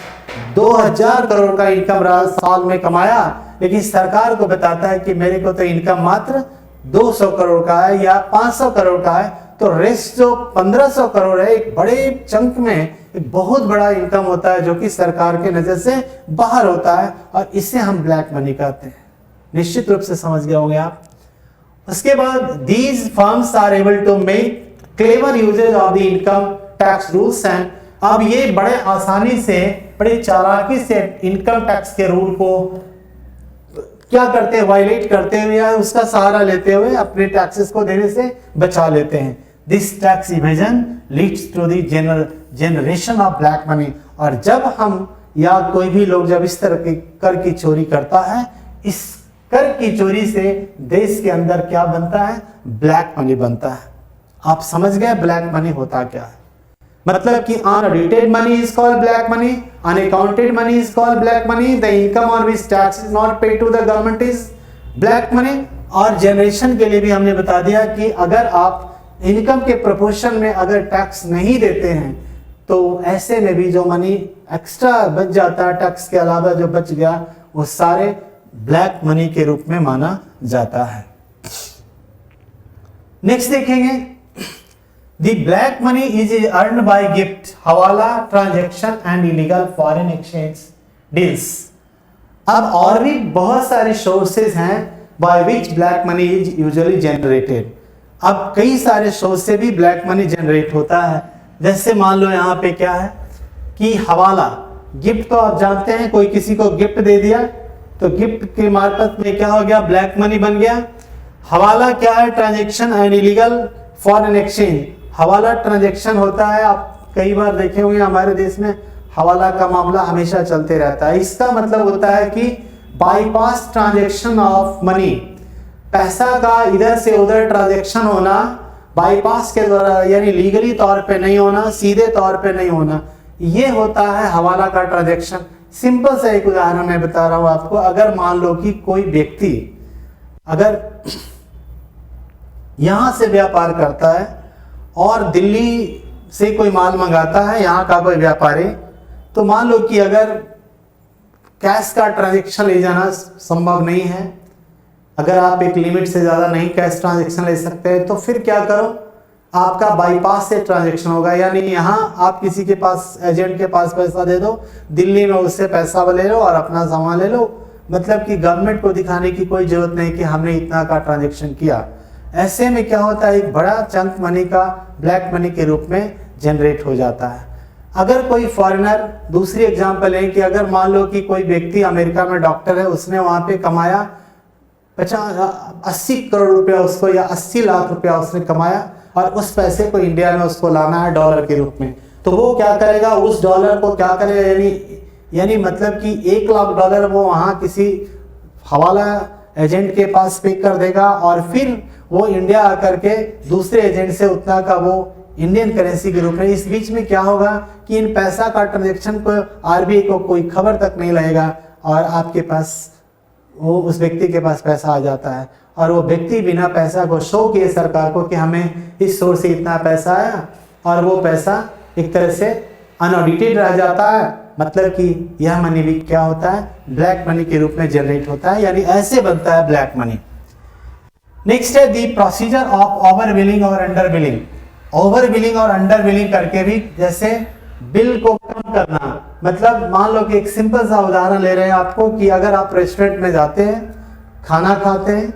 2000 करोड़ का इनकम साल में कमाया, लेकिन सरकार को बताता है कि मेरे को तो इनकम मात्र 200 करोड़ का है या 500 करोड़ का है, तो रेस्ट जो 1500 करोड़ है एक बड़े चंक में एक बहुत बड़ा इनकम होता है जो कि सरकार के नजर से बाहर होता है और इसे हम ब्लैक मनी कहते हैं। निश्चित रूप से समझ गए होंगे आप। उसके बाद these firms are able to make clever usage of the income tax rules and अब ये बड़े आसानी से, बड़े चालाकी से इनकम टैक्स के रूल को क्या करते हैं, वायलेट करते हुए या उसका सहारा लेते हुए अपने टैक्सेस को देने से बचा लेते हैं। This tax evasion leads to the generation of black money. और जब हम या कोई भी लोग जब इस तरह की कर की चोरी करता है, इस कर की चोरी से देश के अंदर क्या बनता है, ब्लैक मनी बनता है। आप समझ गए ब्लैक मनी होता क्या है, मतलब कि unaudited money is called black money, unaccounted money is called black money, the income on which tax is not paid to the government is black money। और जनरेशन के लिए भी हमने बता दिया कि अगर आप इनकम के प्रोपोर्शन में अगर टैक्स नहीं देते हैं तो ऐसे में भी जो मनी एक्स्ट्रा बच जाता है, टैक्स के अलावा जो बच गया, वो सारे ब्लैक मनी के रूप में माना जाता है। नेक्स्ट देखेंगे, the black money is earned by gift, hawala, transaction and illegal foreign exchange deals. अब और भी बहुत सारे सोर्सेज हैं by which black money is usually generated. अब कई सारे सोर्स से भी ब्लैक मनी जनरेट होता है। जैसे मान लो यहाँ पे क्या है कि हवाला, गिफ्ट तो आप जानते हैं, कोई किसी को गिफ्ट दे दिया तो गिफ्ट के मार्फत में क्या हो गया, ब्लैक मनी बन गया। हवाला क्या है, transaction and illegal foreign exchange. हवाला ट्रांजैक्शन होता है, आप कई बार देखे होंगे हमारे देश में हवाला का मामला हमेशा चलते रहता है। इसका मतलब होता है कि बाईपास ट्रांजैक्शन ऑफ मनी, पैसा का इधर से उधर ट्रांजैक्शन होना बाईपास के द्वारा, यानी लीगली तौर पे नहीं होना, सीधे तौर पे नहीं होना, ये होता है हवाला का ट्रांजैक्शन। सिंपल सा एक उदाहरण मैं बता रहा हूं आपको। अगर मान लो कि कोई व्यक्ति अगर यहां से व्यापार करता है और दिल्ली से कोई माल मंगाता है, यहां का कोई व्यापारी, तो मान लो कि अगर कैश का ट्रांजैक्शन ले जाना संभव नहीं है, अगर आप एक लिमिट से ज़्यादा नहीं कैश ट्रांजैक्शन ले सकते हैं, तो फिर क्या करो, आपका बाईपास से ट्रांजैक्शन होगा। यानी यहाँ आप किसी के पास, एजेंट के पास पैसा दे दो, दिल्ली में उससे पैसा ले लो और अपना सामान ले लो। मतलब कि गवर्नमेंट को दिखाने की कोई जरूरत नहीं कि हमने इतना का ट्रांजैक्शन किया। ऐसे में क्या होता है, एक बड़ा चंक मनी का ब्लैक मनी के रूप में जनरेट हो जाता है। अगर कोई फॉरेनर, दूसरी एग्जाम्पल है कि अगर मान लो कि कोई व्यक्ति अमेरिका में डॉक्टर है, उसने वहाँ पे कमाया 80 करोड़ रुपया उसको, या 80 लाख रुपया उसने कमाया और उस पैसे को इंडिया में उसको लाना है डॉलर के रूप में, तो वो क्या करेगा, उस डॉलर को क्या करेगा, यानी मतलब कि 1 लाख डॉलर वो वहाँ किसी हवाला एजेंट के पास पे कर देगा और फिर वो इंडिया आकर के दूसरे एजेंट से उतना का वो इंडियन करेंसी के रूप में। इस बीच में क्या होगा कि इन पैसा का ट्रांजैक्शन को आरबीआई को कोई खबर तक नहीं लगेगा और आपके पास वो, उस व्यक्ति के पास पैसा आ जाता है। और वो व्यक्ति बिना पैसा को शो किए सरकार को कि हमें इस सोर्स से इतना पैसा आया, और वो पैसा एक तरह से अनऑडिटेड रह जाता है, मतलब कि यह मनी भी क्या होता है, ब्लैक मनी के रूप में जनरेट होता है, यानी ऐसे बनता है ब्लैक मनी। नेक्स्ट है दी प्रोसीजर ऑफ ओवर बिलिंग और अंडर बिलिंग। ओवर बिलिंग और अंडर बिलिंग करके भी, जैसे बिल को कम करना, मतलब मान लो कि एक सिंपल सा उदाहरण ले रहे हैं आपको कि अगर आप रेस्टोरेंट में जाते हैं, खाना खाते हैं,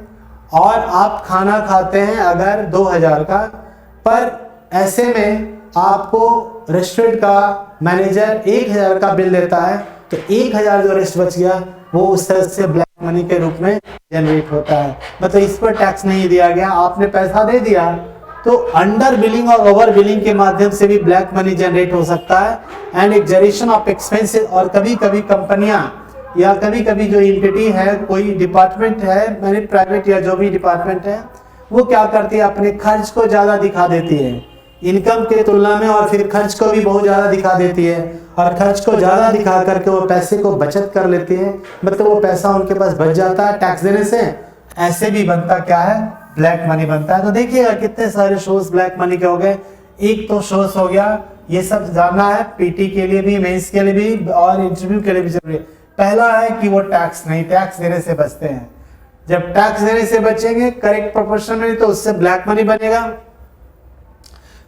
और आप खाना खाते हैं अगर 2000 का, पर ऐसे में आपको रेस्टोरेंट का मैनेजर 1000 का बिल देता है, तो 1000 जो रेस्ट बच गया वो उस तरह से ब्लैक मनी के रूप में जनरेट होता है, मतलब इस पर टैक्स नहीं दिया गया, आपने पैसा दे दिया। तो अंडर बिलिंग और ओवर बिलिंग के माध्यम से भी ब्लैक मनी जनरेट हो सकता है, एंड एग्जरेशन ऑफ एक्सपेंसेस। और कभी कभी कंपनियां या कभी कभी जो एंटिटी है, कोई डिपार्टमेंट है, मैंने प्राइवेट या जो भी डिपार्टमेंट है, वो क्या करती है, अपने खर्च को ज़्यादा दिखा देती है इनकम के तुलना में, और फिर खर्च को भी बहुत ज़्यादा दिखा देती है, और खर्च को ज़्यादा दिखा करके वो पैसे को बचत कर लेती है, मतलब वो पैसा उनके पास बच जाता है टैक्स देने से। ऐसे भी बनता क्या है, ब्लैक मनी बनता है। तो देखिएगा कितने सारे शोज ब्लैक मनी के हो गए। एक तो शोज हो गया, ये सब जानना है पीटी के लिए भी, मेंस के लिए भी, और इंटरव्यू के लिए भी जरूरी है। पहला है कि वो टैक्स देने से बचते हैं। जब टैक्स देने से बचेंगे करेक्ट प्रोपोर्शन में, तो उससे ब्लैक मनी बनेगा।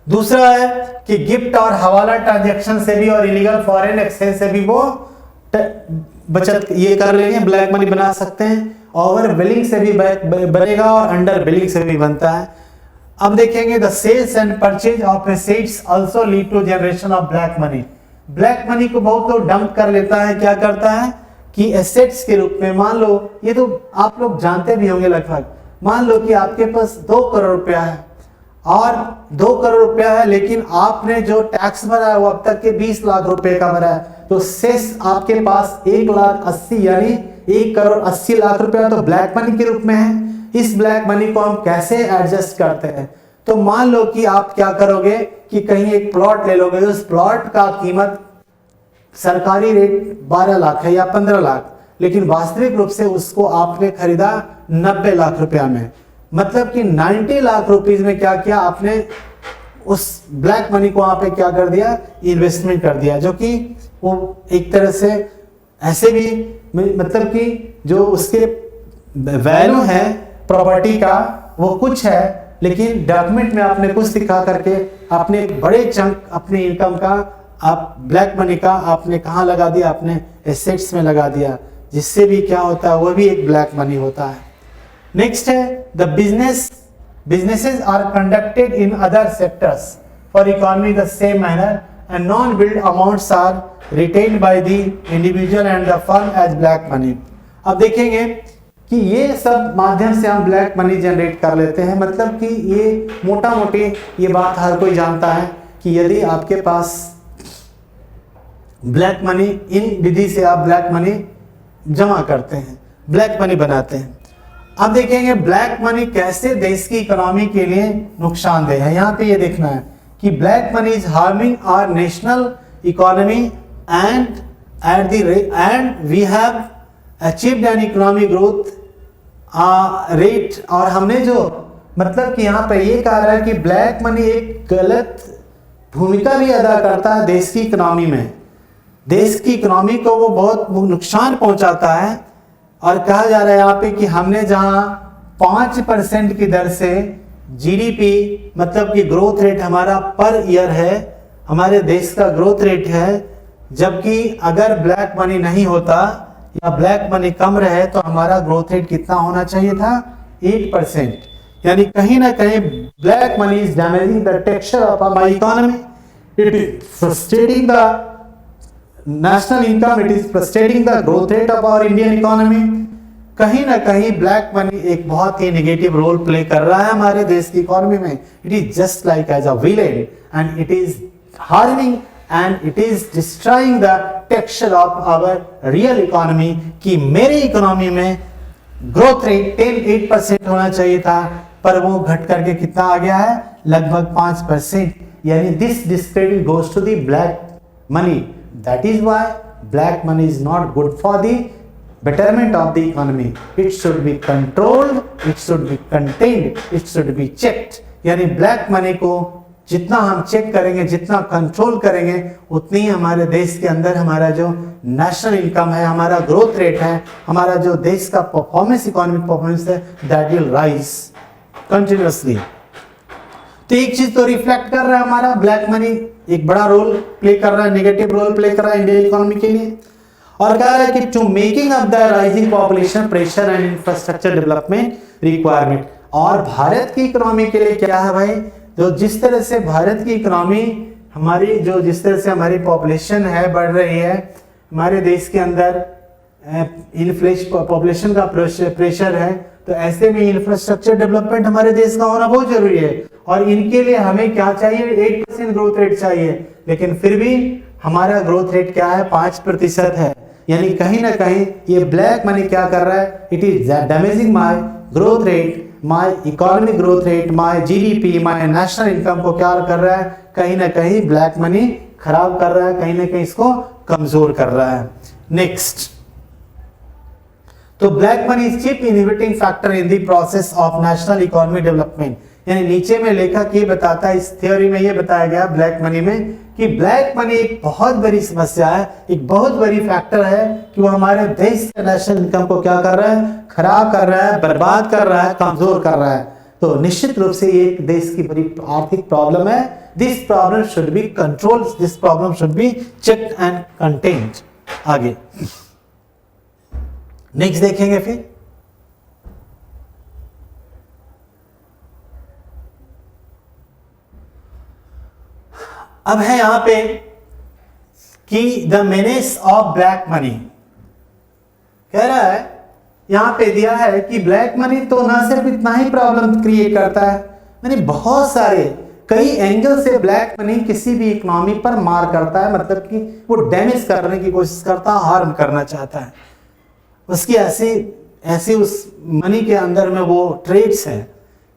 दूसरा है कि गिफ्ट और हवाला ट्रांजैक्शन से भी और इलीगल फॉरेन एक्सचेंज से भी वो बचत ये कर लेंगे, ब्लैक मनी बना सकते हैं। ओवर बिलिंग से भी बनेगा और अंडर बिलिंग से भी बनता है। अब देखेंगे the sales and purchase of assets also lead to generation of black money. Black money को बहुत लोग डंप कर लेता है, क्या करता है कि एसेट्स के रूप में, मान लो, ये तो आप लोग जानते भी होंगे लगभग, मान लो कि आपके पास 2 करोड़ रुपया है, और 2 करोड़ रुपया है, लेकिन आपने जो टैक्स भरा है वो अब तक के 20 लाख रुपए का भरा है, तो शेष आपके पास 1,80,000 यानी 1,80,00,000 रुपया तो ब्लैक मनी के रूप में है। इस ब्लैक मनी को हम कैसे एडजस्ट करते हैं, तो मान लो कि आप क्या करोगे कि कहीं एक प्लॉट ले लोगे, उस प्लॉट का कीमत सरकारी रेट 12 लाख है या 15 लाख, लेकिन वास्तविक रूप से उसको आपने खरीदा 90 लाख रुपया में, मतलब कि 90 लाख रुपीज में क्या किया आपने, उस ब्लैक मनी को वहां पे क्या कर दिया, इन्वेस्टमेंट कर दिया, जो कि वो एक तरह से ऐसे भी, मतलब कि जो उसके वैल्यू है प्रॉपर्टी का वो कुछ है, लेकिन डॉक्यूमेंट में आपने कुछ दिखा करके आपने एक बड़े चंक अपने इनकम का, आप ब्लैक मनी का आपने कहाँ लगा दिया, आपने एसेट्स में लगा दिया, जिससे भी क्या होता है, वो भी एक ब्लैक मनी होता है। नेक्स्ट है the businesses are conducted in other sectors for economy the same manner and non billed amounts are retained by the individual and the firm as black money. अब देखेंगे कि ये सब माध्यम से हम ब्लैक मनी जनरेट कर लेते हैं, मतलब कि ये मोटा मोटी ये बात हर कोई जानता है कि यदि आपके पास ब्लैक मनी, इन विधि से आप ब्लैक मनी जमा करते हैं, ब्लैक मनी बनाते हैं। अब देखेंगे ब्लैक मनी कैसे देश की इकोनॉमी के लिए नुकसानदेह है। यहाँ पे ये देखना है कि black money is harming our national economy and we have achieved an economic growth rate. और हमने जो, मतलब कि यहाँ पे ये कहा रहा है कि ब्लैक मनी एक गलत भूमिका भी अदा करता है देश की इकोनॉमी में, देश की इकोनॉमी को वो बहुत नुकसान पहुंचाता है। और कहा जा रहा है यहाँ पे कि हमने जहाँ 5% की दर से जीडीपी, मतलब कि ग्रोथ रेट हमारा पर ईयर है, हमारे देश का ग्रोथ रेट है, जबकि अगर ब्लैक मनी नहीं होता या ब्लैक मनी कम रहे तो हमारा ग्रोथ रेट कितना होना चाहिए था, 8%। यानी कहीं ना कहीं black money is damaging the texture of our economy, it is frustrating the national income, it is frustrating the growth rate of our Indian economy. कहीं ना कहीं ब्लैक मनी एक बहुत ही नेगेटिव रोल प्ले कर रहा है हमारे देश की इकोनॉमी में। It is just like as a villain and it is harming and it is destroying the texture of our real economy कि मेरे इकोनॉमी में ग्रोथ रेट 8% होना चाहिए था, पर वो घट करके कितना आ गया है, लगभग 5%। यानी this discredit goes to the black money. That is why black money is not good for the betterment of the economy. It should be controlled, it should be contained, it should be checked. यानी black money को जितना हम check करेंगे, जितना control करेंगे, उतनी हमारे देश के अंदर हमारा जो नेशनल इनकम है, हमारा ग्रोथ रेट है, हमारा जो देश का परफॉर्मेंस, इकोनॉमिक परफॉर्मेंस है, दैट विल राइज कंटिन्यूअसली। तो एक चीज तो रिफ्लेक्ट कर रहा है, हमारा ब्लैक मनी एक बड़ा रोल प्ले कर रहा है, नेगेटिव रोल प्ले कर रहा है इंडियन इकोनॉमी के लिए। और कह रहा है कि to making up the rising population pressure and infrastructure development requirement. और भारत की इकोनॉमी के लिए क्या है भाई, जो जिस तरह से भारत की इकोनॉमी हमारी, जो जिस तरह से हमारी पॉपुलेशन है बढ़ रही है, हमारे देश के अंदर इन्फ्लेशन पॉपुलेशन का प्रेशर है, तो ऐसे में इंफ्रास्ट्रक्चर डेवलपमेंट हमारे देश का होना बहुत जरूरी है। और इनके लिए हमें क्या चाहिए, 8% ग्रोथ रेट चाहिए, लेकिन फिर भी हमारा ग्रोथ रेट क्या है, 5% है। यानी कहीं ना कहीं ये ब्लैक मनी क्या कर रहा है, it is damaging my growth rate, my economic growth rate, my GDP, my national income को क्या कर रहा है, कहीं ना कहीं ब्लैक मनी खराब कर रहा है, कहीं ना कहीं इसको कमजोर कर रहा है। नेक्स्ट, तो black money is chief inhibiting factor in the process of national economic development. यानी नीचे में लेखक ये बताता है, इस थ्योरी में ये बताया गया ब्लैक मनी में, कि ब्लैक मनी एक बहुत बड़ी समस्या है, एक बहुत बड़ी फैक्टर है कि वो हमारे देश के नेशनल इनकम को क्या कर रहा है, खराब कर रहा है, बर्बाद कर रहा है, कमजोर कर रहा है। तो निश्चित रूप से ये एक देश की बड़ी आर्थिक प्रॉब्लम है। This problem should be controlled, this problem should be checked and contained. आगे नेक्स्ट देखेंगे फिर। अब है यहां पे कि the menace of black money, कह रहा है यहां पे दिया है कि ब्लैक मनी तो ना सिर्फ इतना ही प्रॉब्लम क्रिएट करता है, यानी बहुत सारे कई एंगल से ब्लैक मनी किसी भी इकोनॉमी पर मार करता है, मतलब कि वो डैमेज करने की कोशिश करता है, हार्म करना चाहता है। उसकी ऐसी उस मनी के अंदर में वो ट्रेड्स हैं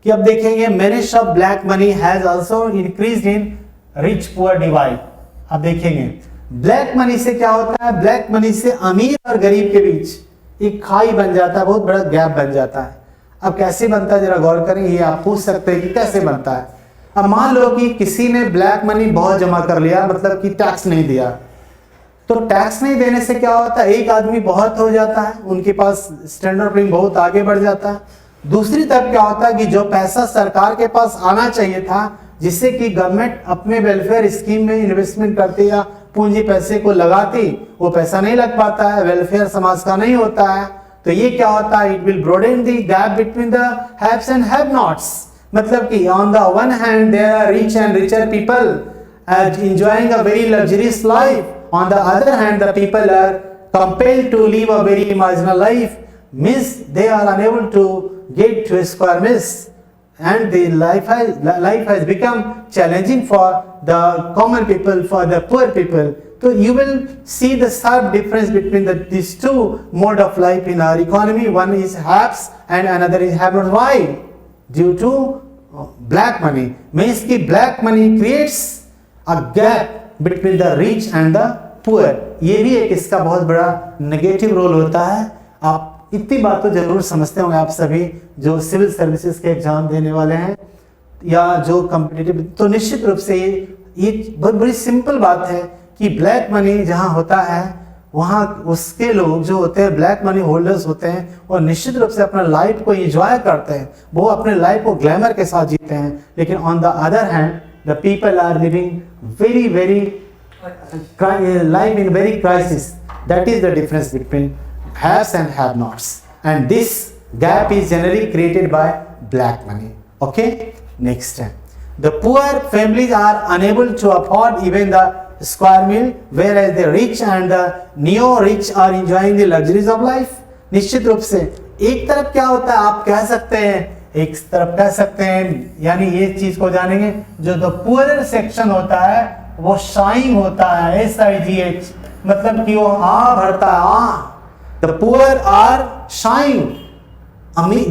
कि अब देखेंगे menace of black money has also increased in rich poor divide. अब देखेंगे ब्लैक मनी से क्या होता है, ब्लैक मनी से अमीर और गरीब के बीच एक खाई बन जाता है, बहुत बड़ा गैप बन जाता है। अब कैसे बनता है जरा गौर करें, ये आप पूछ सकते हैं कि कैसे बनता है। अब मान लो कि किसी ने ब्लैक मनी बहुत जमा कर लिया, मतलब कि टैक्स नहीं दिया, तो टैक्स नहीं देने से क्या होता है, एक आदमी बहुत हो जाता है, उनके पास स्टैंडर्ड ऑफ लिविंग बहुत आगे बढ़ जाता है। दूसरी तरफ क्या होता है कि जो पैसा सरकार के पास आना चाहिए था, जिससे कि गवर्नमेंट अपने वेलफेयर स्कीम में इन्वेस्टमेंट करती या पूंजी पैसे को लगाती, वो पैसा नहीं लग पाता है, वेलफेयर समाज का नहीं होता है। तो ये क्या होता है, it will broaden the gap between the haves and have nots. मतलब कि on the one hand there are rich and richer people enjoying a very luxurious life, on the other hand the people are compelled to live a very marginal life, means they are unable to get to a square meals, and the life has become challenging for the common people, for the poor people. So you will see the sharp difference between these two mode of life in our economy. One is haves and another is have not. Why? Due to black money. Means कि black money creates a gap between the rich and the poor. ये भी एक इसका बहुत बड़ा negative role होता है। आप इतनी बात तो जरूर समझते होंगे आप सभी जो सिविल सर्विसेज के एग्जाम देने वाले हैं या जो कॉम्पिटिटिव, तो निश्चित रूप से ये बहुत बड़ी सिंपल बात है कि ब्लैक मनी जहाँ होता है वहाँ उसके लोग जो होते हैं, ब्लैक मनी होल्डर्स होते हैं, और निश्चित रूप से अपना लाइफ को एंजॉय करते हैं, वो अपने लाइफ को ग्लैमर के साथ जीते हैं। लेकिन on the other hand the people are living very life in very crisis. That is the difference between haves and have nots, and this gap is generally created by black money. Okay, next time the poor families are unable to afford even the square meal, whereas the rich and the neo rich are enjoying the luxuries of life. निश्चित रूप से एक तरफ क्या होता है, आप कह सकते हैं, एक तरफ कह सकते हैं, यानी ये चीज को जानेंगे, जो द पुअर सेक्शन होता है वो शाइंग होता है, SIGH, मतलब कि वो भरता है, द पुअर आर शाइंग।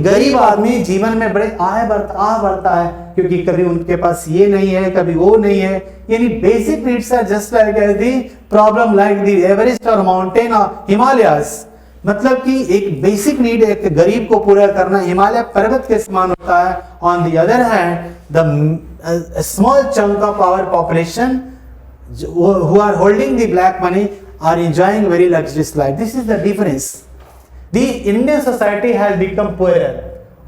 गरीब आदमी जीवन में बड़े भरता है, क्योंकि कभी उनके पास ये नहीं है, कभी वो नहीं है। यानी basic needs are just like as the problem like the Everest और माउंटेन और हिमालयास। मतलब कि एक बेसिक नीड एक गरीब को पूरा करना हिमालय पर्वत के समान होता है। On the other hand the small chunk of our population who are holding the black money are enjoying very luxurious life. This is the difference. The Indian society has become poorer.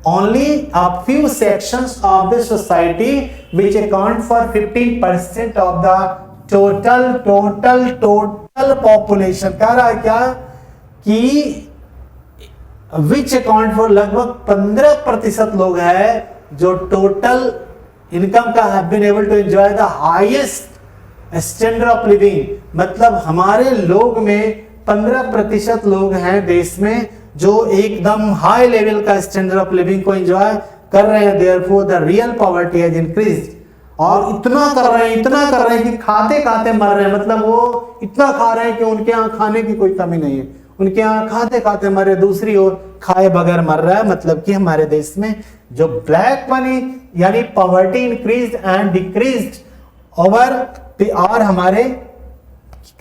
Only a few sections of the society which account for 15% of the total population. कह रहा है क्या कि which account for लगभग 15% लोग हैं जो total income का have been able to enjoy the highest standard of living. मतलब हमारे लोग में 15% लोग हैं देश में जो एकदम हाई लेवल का स्टैंडर्ड ऑफ लिविंग को एंजॉय कर रहे हैं। Therefore the real poverty has increased. और इतना कर रहे हैं कि खाते खाते मर रहे हैं। मतलब वो इतना खा रहे हैं कि उनके यहाँ खाने की कोई कमी नहीं है, उनके यहाँ खाते खाते मर रहे, दूसरी ओर खाए बगैर मर रहा है। मतलब कि हमारे देश में जो ब्लैक मनी यानी poverty increased and decreased over और हमारे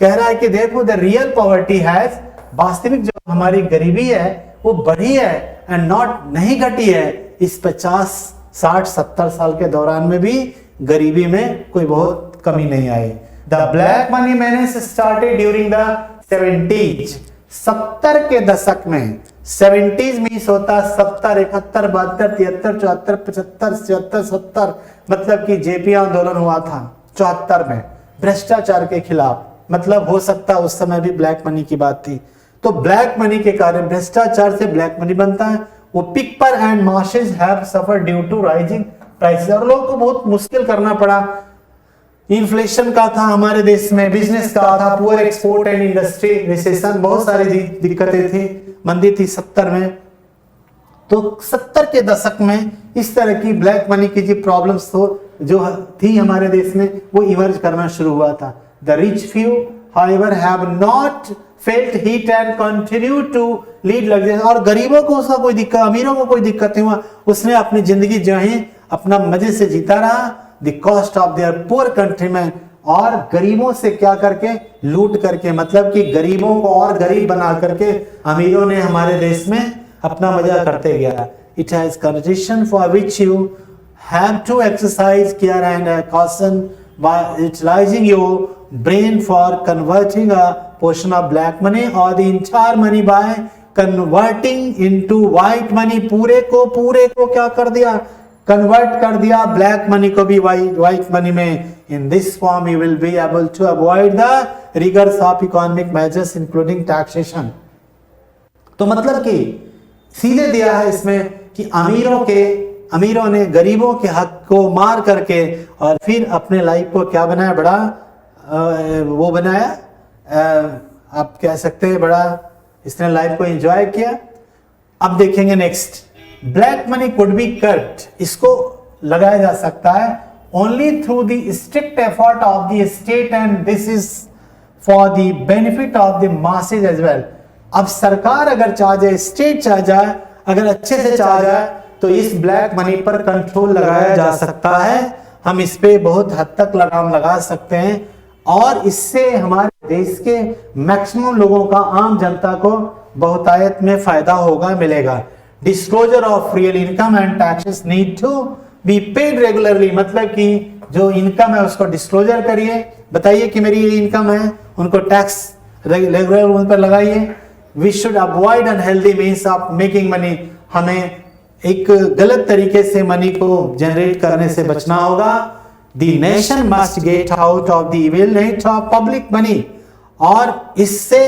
कह रहा है कि देखो द रियल पॉवर्टी हैज, वास्तविक जो हमारी गरीबी है वो बढ़ी है एंड नॉट नहीं घटी है। इस 50, 60, 70 साल के दौरान में भी गरीबी में कोई बहुत कमी नहीं आई। The black money manage started during the 70s, 70 के दशक में। 70s मीन्स होता 70, 71, 72, 73, 74, 75, 76, 70। मतलब कि जेपी आंदोलन हुआ था 74 में भ्रष्टाचार के खिलाफ। मतलब हो सकता है उस समय भी ब्लैक मनी की बात थी। तो ब्लैक मनी के कारण भ्रष्टाचार से ब्लैक मनी बनता है। वो people and masses have suffered due to rising prices. और लोगों को बहुत मुश्किल करना पड़ा। इन्फ्लेशन का था हमारे देश में, बिजनेस का था, poor export and industry, recession, बहुत सारी दिक्कतें थी, मंदी थी 70 में। तो 70 के दशक में इस तरह की ब्लैक मनी की जो प्रॉब्लम्स जो थी हमारे देश में वो इमर्ज करना शुरू हुआ था। The rich few however have not felt heat and continue to lead luxurious. और गरीबों को उसका कोई दिक्कत, अमीरों को कोई दिक्कत नहीं हुआ, उसने अपनी जिंदगी जो है अपना मजे से जीता रहा। The cost of their poor countryman, और गरीबों से क्या करके, लूट करके। मतलब कि गरीबों को और गरीब बना करके अमीरों ने हमारे देश में अपना मजा करते गया। It has condition for which you have to exercise care and caution by utilizing your brain for converting a portion of black money or the entire money by converting into white money। पूरे को क्या कर दिया, convert कर दिया, black money को भी white money में। In this form you will be able to avoid the rigours of economic measures including taxation. तो मतलब कि सीधे दिया है इसमें कि अमीरों ने गरीबों के हक को मार करके और फिर अपने लाइफ को क्या बनाया, बड़ा वो बनाया, आप कह सकते हैं बड़ा इसने लाइफ को एंजॉय किया। अब देखेंगे next, black money could be cut, इसको लगाया जा सकता है only through the strict effort of the state and this is for the benefit of the masses as well. अब सरकार अगर चाह जाए, स्टेट चाह जाए, अगर अच्छे से चाह जाए तो इस ब्लैक मनी पर कंट्रोल लगाया जा सकता है। हम इस पे बहुत हद तक लगाम लगा सकते हैं और इससे हमारे देश के मैक्सिमम लोगों का, आम जनता को बहुतायत में फायदा होगा, मिलेगा। Disclosure of real income and taxes need to be paid regularly. मतलब कि जो इनकम है उसको डिस्क्लोजर करिए, बताइए कि मेरी ये इनकम है, उनको टैक्स रेगुलर उन पर लगाइए। We should avoid unhealthy means of making money. हमें एक गलत तरीके से मनी को जनरेट करने से बचना होगा। The nation must get out of the evil net of public money. और इससे,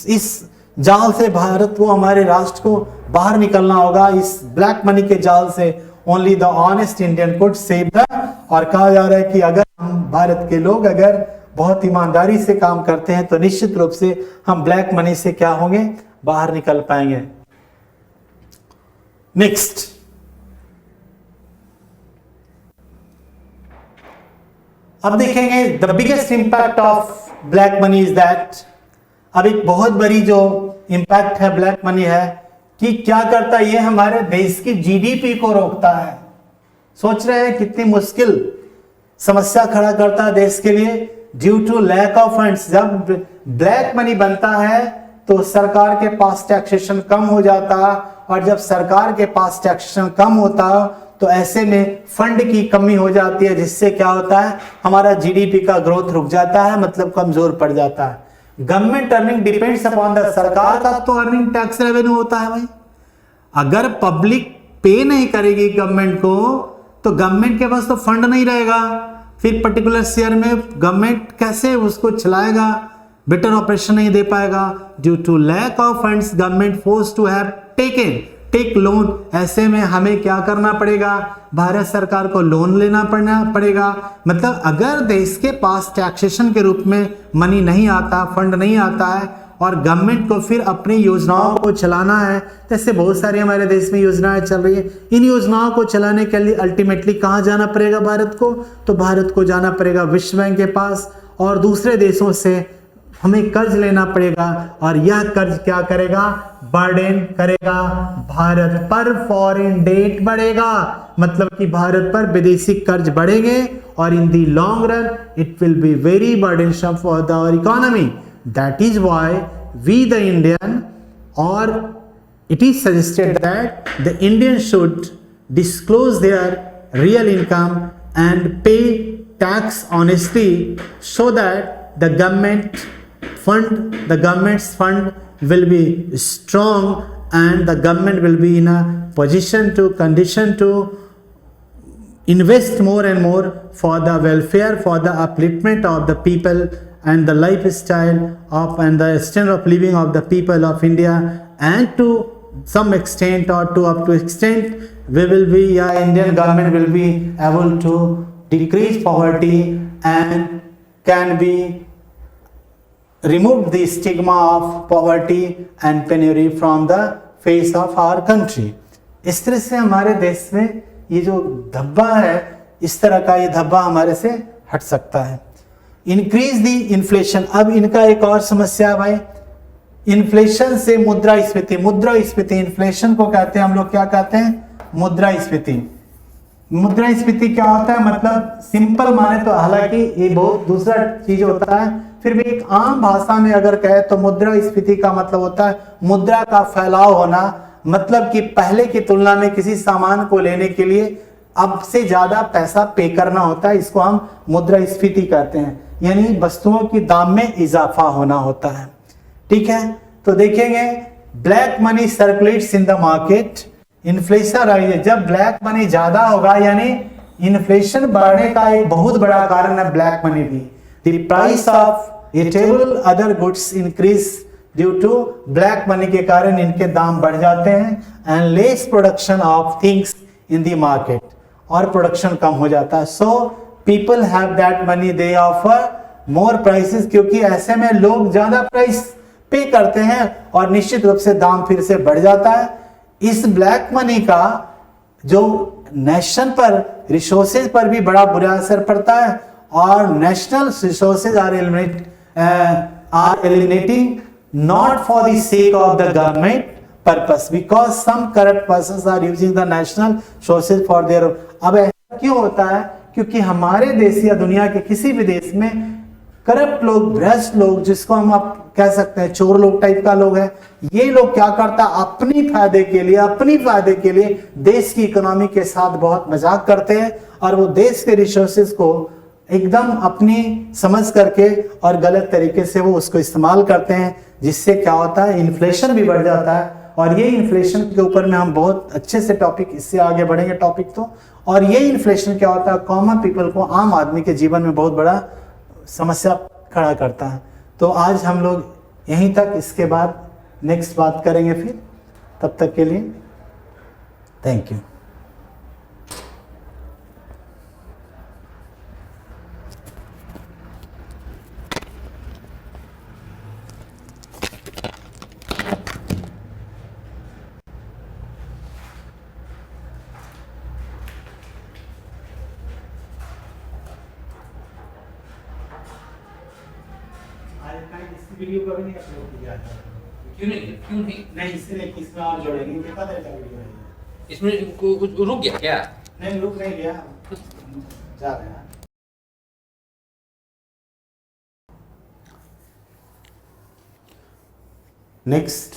इस जाल से भारत को, हमारे राष्ट्र को बाहर निकलना होगा, इस ब्लैक मनी के जाल से। Only the honest Indian could save the. और कहा जा रहा है कि अगर हम भारत के लोग अगर बहुत ईमानदारी से काम करते हैं तो निश्चित रूप से हम ब्लैक मनी से क्या होंगे, बाहर निकल पाएंगे। नेक्स्ट, अब देखेंगे the biggest impact of black money is that. अब एक बहुत बड़ी जो इंपैक्ट है ब्लैक मनी है कि क्या करता है, ये हमारे देश की जीडीपी को रोकता है। सोच रहे हैं कितनी मुश्किल समस्या खड़ा करता है देश के लिए। Due to lack of funds, जब ब्लैक मनी बनता है तो सरकार के पास टैक्सेशन कम हो जाता, और जब सरकार के पास टैक्सेशन कम होता तो ऐसे में फंड की कमी हो जाती है, जिससे क्या होता है, हमारा जीडीपी का ग्रोथ रुक जाता है, मतलब कमजोर पड़ जाता है। Government earning depends upon the, सरकार का तो अर्निंग टैक्स रेवेन्यू होता है भाई। अगर पब्लिक पे नहीं करेगी गवर्नमेंट को, तो गवर्नमेंट के पास तो फंड नहीं रहेगा, फिर पर्टिकुलर शेयर में गवर्नमेंट कैसे उसको चलाएगा, बेटर ऑपरेशन नहीं दे पाएगा। Due to lack of funds government force to have take loan, ऐसे में हमें क्या करना पड़ेगा, भारत सरकार को लोन लेना पड़ेगा। मतलब अगर देश के पास टैक्सेशन के रूप में मनी नहीं आता, फंड नहीं आता है, और गवर्नमेंट को फिर अपनी योजनाओं को चलाना है, जैसे बहुत सारी हमारे देश में योजनाएं चल रही है, इन योजनाओं को चलाने के लिए अल्टीमेटली कहाँ जाना पड़ेगा भारत को, तो भारत को जाना पड़ेगा विश्व बैंक के पास, और दूसरे देशों से हमें कर्ज लेना पड़ेगा, और यह कर्ज क्या करेगा, बर्डन करेगा भारत पर, फॉरेन डेट बढ़ेगा, मतलब कि भारत पर विदेशी कर्ज बढ़ेंगे, और in the long run it will be very burdensome for the our economy. That is why we the Indian, or it is suggested that the Indian should disclose their real income and pay tax honestly, so that the government's fund will be strong, and the government will be in a condition to invest more and more for the welfare, for the upliftment of the people, and the lifestyle of and the standard of living of the people of India, and to some extent, or to up to extent, we will be, Indian government will be able to decrease poverty and can be remove the stigma of poverty and penury from the face of our country। इस तरह से हमारे देश में ये जो धब्बा है, इस तरह का ये धब्बा हमारे से हट सकता है। इंक्रीज दी इन्फ्लेशन, अब इनका एक और समस्या है भाई, इन्फ्लेशन से मुद्रास्फीति। मुद्रास्फीति, इन्फ्लेशन को कहते हैं हम लोग, क्या कहते हैं, मुद्रास्फीति। मुद्रास्फीति क्या होता है, मतलब सिंपल माने तो, हालांकि ये बहुत दूसरा चीज होता है, फिर भी एक आम भाषा में अगर कहे तो मुद्रास्फीति का मतलब होता है मुद्रा का फैलाव होना, मतलब कि पहले की तुलना में किसी सामान को लेने के लिए अब से ज्यादा पैसा पे करना होता है, इसको हम मुद्रास्फीति कहते हैं, यानी वस्तुओं की दाम में इजाफा होना होता है। ठीक है, तो देखेंगे black money circulates in the market, inflation rise, जब ब्लैक मनी ज्यादा होगा, यानी इन्फ्लेशन बढ़ने का एक बहुत बड़ा कारण है ब्लैक मनी भी। The price of eatable other goods increase due to black money के कारण इनके दाम बढ़ जाते हैं, and less production of things in the market, और प्रोडक्शन कम हो जाता है। So people have that money, they offer more prices, क्योंकि ऐसे में लोग ज्यादा प्राइस पे करते हैं और निश्चित रूप से दाम फिर से बढ़ जाता है। इस ब्लैक मनी का जो नेशन पर, रिसोर्सेज पर भी बड़ा बुरा असर पड़ता है, और national resources are eliminating not for the sake of the government purpose, because some corrupt persons are using the national sources for their। अब ऐसा क्यों होता है, क्योंकि हमारे देश या दुनिया के किसी भी देश में करप्ट लोग, भ्रष्ट लोग, जिसको हम आप कह सकते हैं चोर लोग टाइप का लोग है, ये लोग क्या करता है, अपनी फायदे के लिए देश की इकोनॉमी के साथ बहुत मजाक करते हैं, और वो देश के रिसोर्सेज को एकदम अपनी समझ करके और गलत तरीके से वो उसको इस्तेमाल करते हैं, जिससे क्या होता है, इन्फ्लेशन भी बढ़ जाता है। और ये इन्फ्लेशन के ऊपर में हम बहुत अच्छे से टॉपिक, इससे आगे बढ़ेंगे टॉपिक तो, और ये इन्फ्लेशन क्या होता है, कॉमन पीपल को, आम आदमी के जीवन में बहुत बड़ा समस्या खड़ा करता है। तो आज हम लोग यहीं तक, इसके बाद नेक्स्ट बात करेंगे फिर, तब तक के लिए थैंक यू। वीडियो कभी नहीं अपलोड किया था, क्यों नहीं इसलिए इसमें आप जोड़ेंगे, कितना देर का वीडियो है इसमें कुछ रुक गया क्या? नहीं रुक नहीं गया, जा रहे हैं। नेक्स्ट